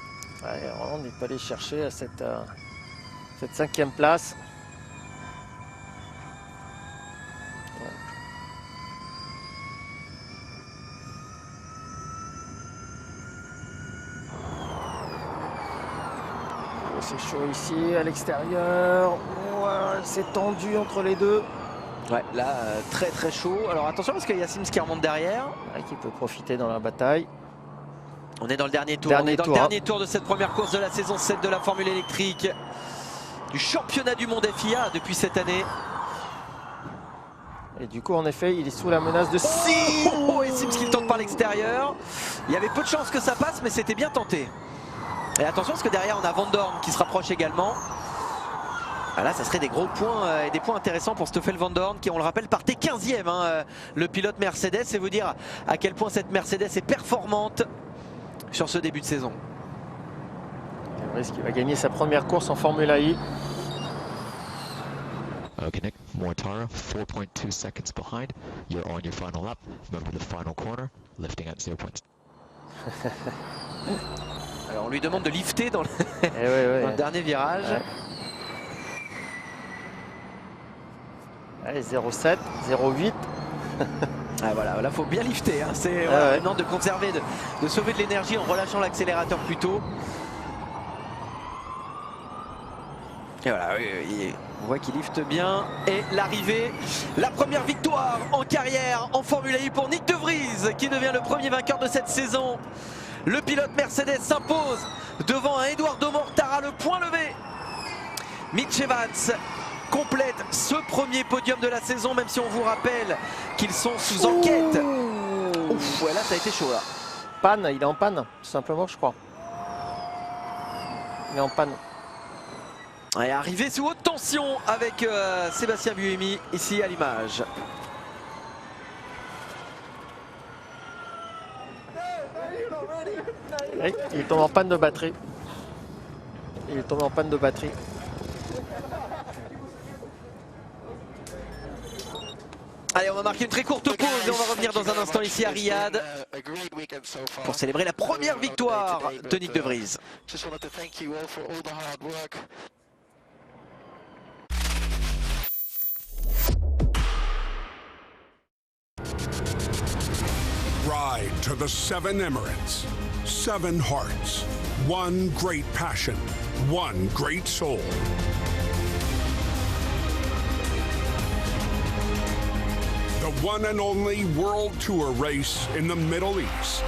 Roland n'est pas allé chercher à cette 5ème place. Ouais. C'est chaud ici à l'extérieur. Ouais, c'est tendu entre les deux. Ouais, là très chaud. Alors attention parce qu'il y a Sims qui remonte derrière. Ouais, qui peut profiter dans la bataille. On est dans le dernier tour. Le dernier tour de cette première course de la saison 7 de la Formule électrique. Du championnat du monde FIA depuis cette année. Et du coup, en effet, il est sous la menace de Sims. Et Sims qui le tente par l'extérieur. Il y avait peu de chances que ça passe, mais c'était bien tenté. Et attention parce que derrière on a Van Dorn qui se rapproche également. Ah là ça serait des gros points et des points intéressants pour Stoffel Van Dorn qui, on le rappelle, partait 15ème le pilote Mercedes, et vous dire à quel point cette Mercedes est performante sur ce début de saison. Qui va gagner sa première course en Formule I. Okay, Nick, Mortara, 4.2 seconds behind. You're on your final lap. Remember the final corner, lifting at 0. Alors on lui demande de lifter dans le, dans le dernier virage. Allez, 0,7, 0,8. Ah, voilà, là faut bien lifter. Hein. C'est maintenant de conserver, de sauver de l'énergie en relâchant l'accélérateur plus tôt. Et voilà, on voit qu'il lifte bien. Et l'arrivée, la première victoire en carrière en Formule I pour Nyck de Vries, qui devient le premier vainqueur de cette saison. Le pilote Mercedes s'impose devant un Eduardo Mortara, le point levé. Mitch Evans complète ce premier podium de la saison, même si on vous rappelle qu'ils sont sous enquête. Ouf, ouais, là ça a été chaud là. Panne, il est en panne, tout simplement, je crois. Il est en panne. Et arrivé sous haute tension avec Sébastien Buemi ici à l'image. Il tombe en panne de batterie. Il est tombé en panne de batterie. Allez, on va marquer une très courte pause et on va revenir dans un instant ici à Riyad pour célébrer la première victoire de Nyck de Vries. to the 7 Emirates, 7 hearts, 1 great passion, 1 great soul. The one and only World Tour race in the Middle East.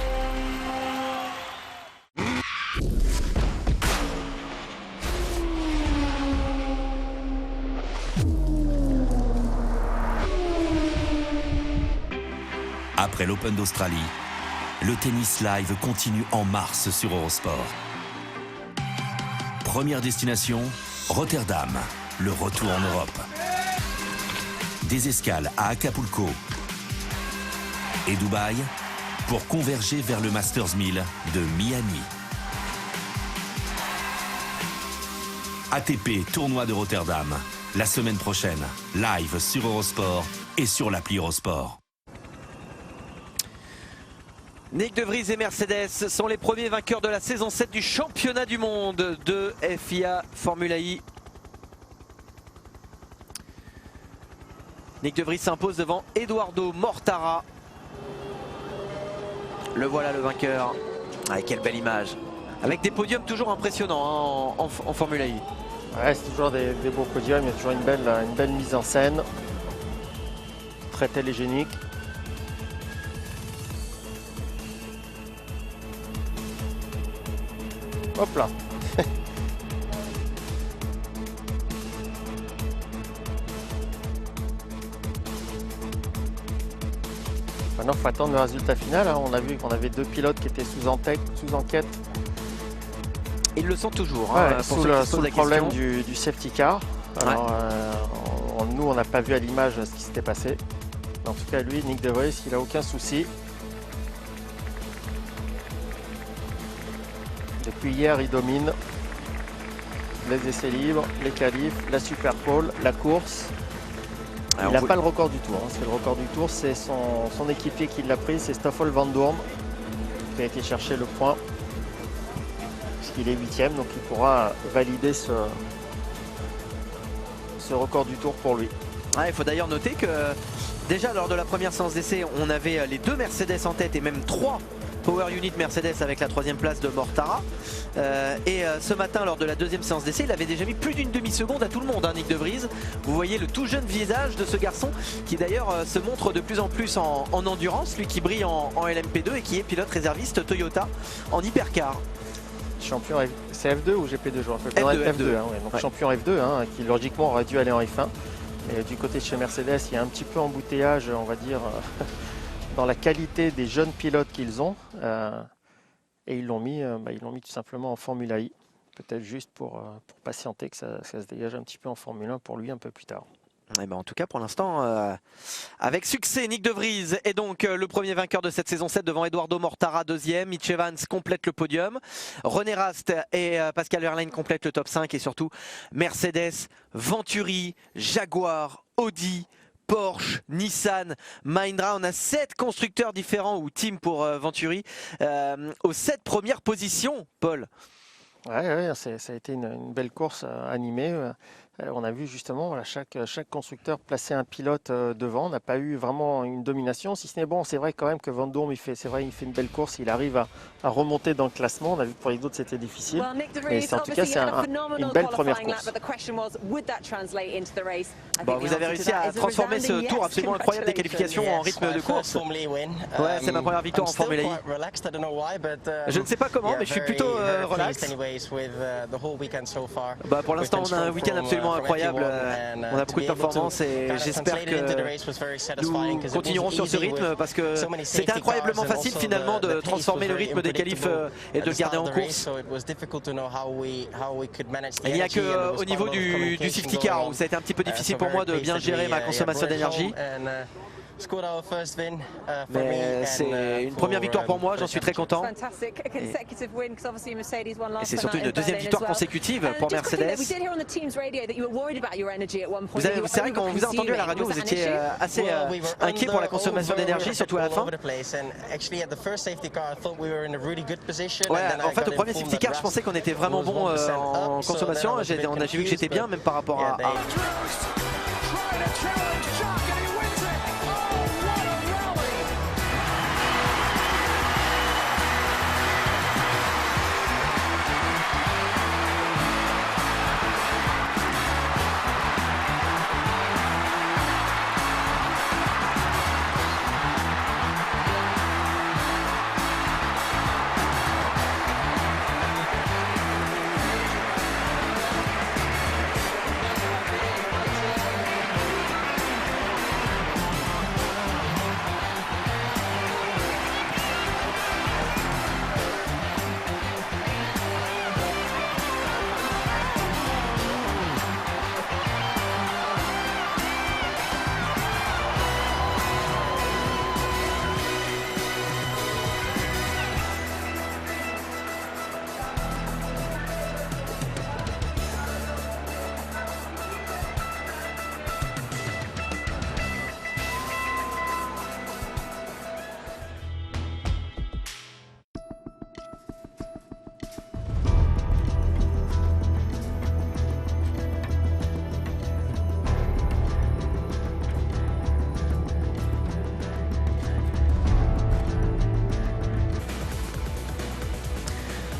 Après l'Open d'Australie, le tennis live continue en mars sur Eurosport. Première destination, Rotterdam, le retour en Europe. Des escales à Acapulco et Dubaï pour converger vers le Masters 1000 de Miami. ATP Tournoi de Rotterdam, la semaine prochaine, live sur Eurosport et sur l'appli Eurosport. Nyck de Vries et Mercedes sont les premiers vainqueurs de la saison 7 du championnat du monde de FIA Formula I. Nyck de Vries s'impose devant Edoardo Mortara. Le voilà le vainqueur. Ah, quelle belle image. Avec des podiums toujours impressionnants hein, en Formula I. Ouais, c'est toujours des beaux podiums, il y a toujours une belle mise en scène. Très télégénique. Hop là. Maintenant, il faut attendre le résultat final. Hein. On a vu qu'on avait 2 pilotes qui étaient sous enquête. Ils le sont toujours. Ouais, Hein, sous le problème du safety car. Alors, nous, on n'a pas vu à l'image ce qui s'était passé. En tout cas, lui, Nyck de Vries, il n'a aucun souci. Depuis hier, il domine les essais libres, les qualifs, la Super Pole, la course. Il n'a pas le record du tour. Hein. C'est le record du tour, c'est son équipier qui l'a pris, c'est Stoffel Vandoorne qui a été chercher le point. Puisqu'il est 8e, donc il pourra valider ce record du tour pour lui. Ouais, il faut d'ailleurs noter que déjà lors de la première séance d'essai, on avait les 2 Mercedes en tête et même 3 Power Unit Mercedes avec la 3e place de Mortara. Ce matin, lors de la 2e séance d'essai, il avait déjà mis plus d'une demi-seconde à tout le monde, hein, Nyck de Vries. Vous voyez le tout jeune visage de ce garçon qui d'ailleurs se montre de plus en plus en endurance, lui qui brille en LMP2 et qui est pilote réserviste Toyota en hypercar. Champion, c'est F2 ou GP2 je F2, F2 hein, ouais. Donc ouais. Champion F2 hein, qui logiquement aurait dû aller en F1. Et du côté de chez Mercedes, il y a un petit peu embouteillage, on va dire, dans la qualité des jeunes pilotes qu'ils ont. Et ils l'ont mis tout simplement en Formula I. Peut-être juste pour patienter que ça se dégage un petit peu en Formule 1 pour lui un peu plus tard. Et ben en tout cas pour l'instant avec succès, Nyck de Vries est donc le premier vainqueur de cette saison 7 devant Edoardo Mortara 2e. Mitch Evans complète le podium, René Rast et Pascal Wehrlein complètent le top 5 et surtout Mercedes, Venturi, Jaguar, Audi, Porsche, Nissan, Mahindra. On a 7 constructeurs différents ou teams pour Venturi aux 7 premières positions, Paul. Ouais, ça a été une belle course animée. On a vu justement voilà, chaque constructeur placer un pilote devant. On n'a pas eu vraiment une domination. Si ce n'est bon, c'est vrai quand même que Vandoorne, il fait une belle course. Il arrive à remonter dans le classement. On a vu que pour les autres, c'était difficile. Mais en tout cas, c'est une belle première course. Bon, vous avez réussi à transformer ce tour absolument incroyable des qualifications en rythme de course. Ouais, c'est ma première victoire en Formule I. Je ne sais pas comment, mais je suis plutôt relax. Bah, pour l'instant, on a un week-end absolument incroyable. On a beaucoup de performances et j'espère que nous continuerons sur ce rythme parce que c'était incroyablement facile finalement de transformer le rythme des qualifs et de le garder en course. Il n'y a qu'au niveau du safety car où ça a été un petit peu difficile pour moi de bien gérer ma consommation d'énergie. Mais c'est une première victoire pour moi, j'en suis très content. Et c'est surtout une deuxième victoire consécutive pour Mercedes. C'est vrai qu'on vous a entendu à la radio, vous étiez assez inquiet pour la consommation d'énergie, surtout à la fin. Ouais, en fait au premier safety car je pensais qu'on était vraiment bon en consommation. J'ai vu que j'étais bien même par rapport à...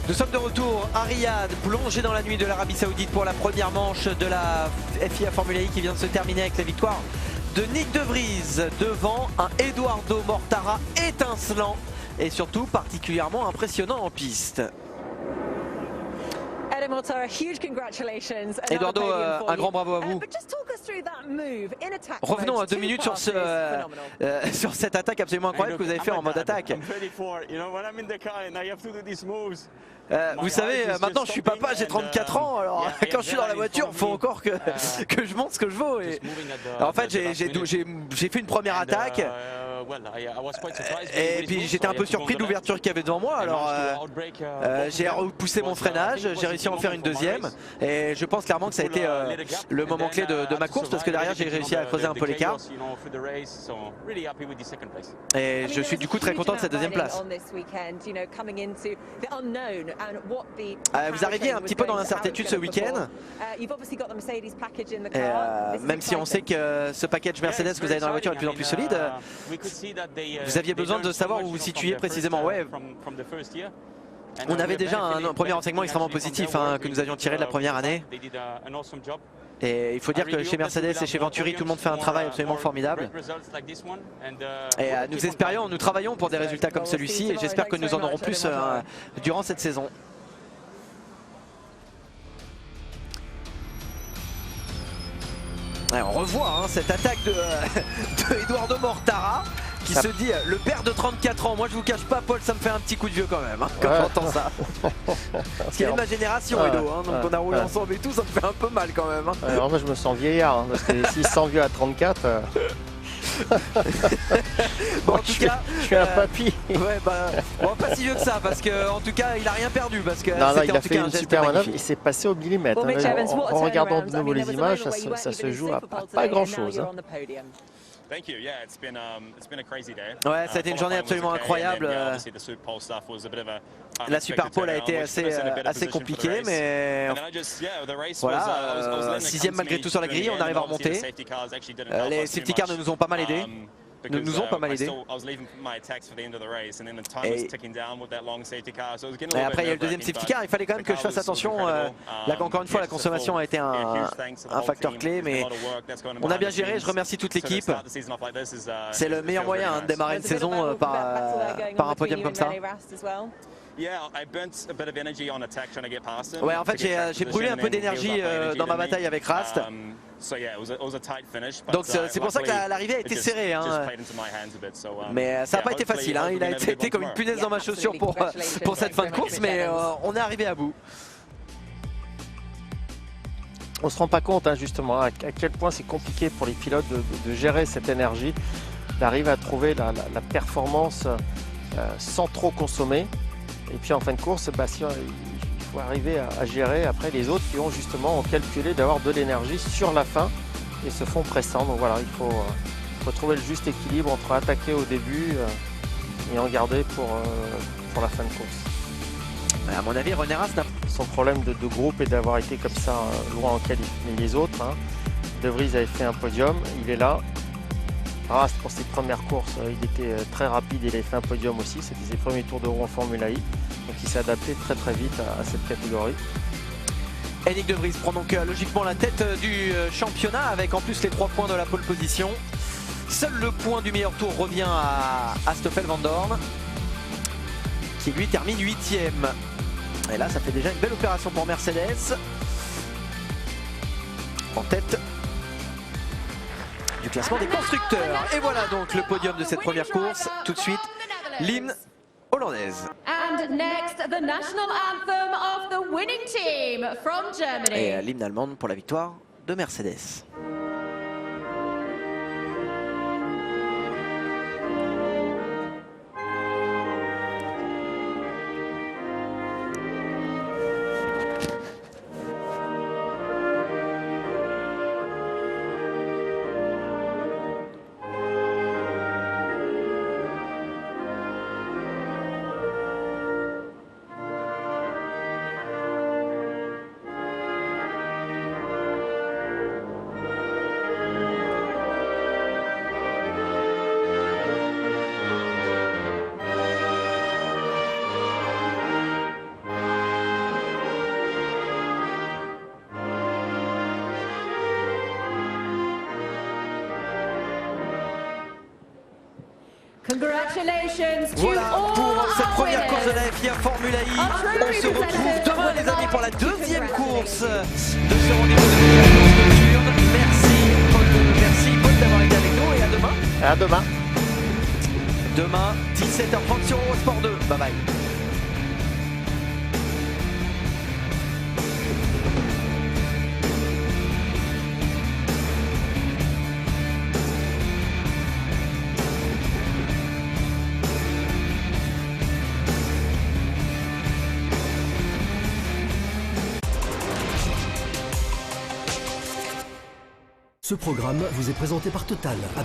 Nous sommes de retour à Riyad, plongé dans la nuit de l'Arabie Saoudite pour la première manche de la FIA Formula E qui vient de se terminer avec la victoire de Nyck de Vries devant un Eduardo Mortara étincelant et surtout particulièrement impressionnant en piste. Eduardo, un grand bravo à vous. Revenons à 2 minutes sur, sur cette attaque absolument incroyable que vous avez fait en mode attaque. Vous savez, maintenant je suis papa, j'ai 34 ans, alors quand je suis dans la voiture, il faut encore que je montre ce que je vaux. Et, en fait, j'ai fait une première attaque. Et puis j'étais un peu surpris de l'ouverture qu'il y avait devant moi, alors j'ai repoussé mon freinage, j'ai réussi à en faire une deuxième et je pense clairement que ça a été le moment clé de ma course parce que derrière j'ai réussi à creuser un peu l'écart et je suis du coup très content de cette deuxième place. Vous arriviez un petit peu dans l'incertitude ce week-end, même si on sait que ce package Mercedes que vous avez dans la voiture est de plus en plus solide. Vous aviez besoin de savoir où vous vous situiez précisément. Ouais. On avait déjà un premier renseignement extrêmement positif que nous avions tiré de la première année. Et il faut dire que chez Mercedes et chez Venturi, tout le monde fait un travail absolument formidable. Et nous travaillons pour des résultats comme celui-ci et j'espère que nous en aurons plus durant cette saison. Et on revoit cette attaque de Eduardo Mortara qui se dit le père de 34 ans. Moi je vous cache pas Paul, ça me fait un petit coup de vieux quand même quand j'entends ça. Parce qu'il est de ma génération Edo, donc on a roulé ensemble et tout, ça me fait un peu mal quand même. Alors moi je me sens vieillard, parce que s'il se sent vieux à 34... Bon, en tout cas, je suis un papy. Ouais, bon, pas si vieux que ça, parce que en tout cas, il a rien perdu, parce que il a fait une super manœuvre. Il s'est passé au millimètre. En regardant de nouveau les images, ça se joue à pas grand chose. Ouais, ça a été une journée absolument incroyable. La Super Pole a été assez compliquée, mais voilà, 6ème malgré tout sur la grille, on arrive à remonter. Les safety cars nous ont pas mal aidés. Nous ont pas mal aidé. Et après il y a le deuxième safety car, il fallait quand même que je fasse attention. Là encore une fois la consommation a été un facteur clé, mais on a bien géré, je remercie toute l'équipe. C'est le meilleur moyen de démarrer une saison par un podium comme ça. Ouais, en fait j'ai brûlé un peu d'énergie dans ma bataille avec Rast. Donc c'est pour ça que l'arrivée a été serrée. Mais ça n'a pas été facile. Il a été comme une punaise dans ma chaussure pour cette fin de course, mais on est arrivé à bout. On ne se rend pas compte justement à quel point c'est compliqué pour les pilotes de gérer cette énergie, d'arriver à trouver la performance sans trop consommer. Et puis en fin de course, il faut arriver à gérer après les autres qui ont justement calculé d'avoir de l'énergie sur la fin et se font pressants. Donc voilà, il faut trouver le juste équilibre entre attaquer au début et en garder pour la fin de course. À mon avis, René Rast n'a son problème de groupe est d'avoir été comme ça loin en qualif. Mais les autres, De Vries avait fait un podium, il est là. Rast pour ses premières courses, il était très rapide, il avait fait un podium aussi, c'était ses premiers tours de roue en Formula E. Donc il s'est adapté très vite à cette catégorie. Et Nyck de Vries prend donc logiquement la tête du championnat avec en plus les 3 points de la pole position. Seul le point du meilleur tour revient à Stoffel Vandoorne qui lui termine 8ème. Et là ça fait déjà une belle opération pour Mercedes. En tête du classement des constructeurs. Et voilà donc le podium de cette première course. Tout de suite, l'hymne hollandaise. Et l'hymne allemande pour la victoire de Mercedes. Voilà pour cette première course de la FIA Formula I. On se retrouve demain les amis pour la deuxième course de ce rendez-vous de la course nocturne. Merci Paul d'avoir été avec nous et à demain. À demain. Demain 17h30 sur Eurosport 2. Bye bye. Ce programme vous est présenté par Total.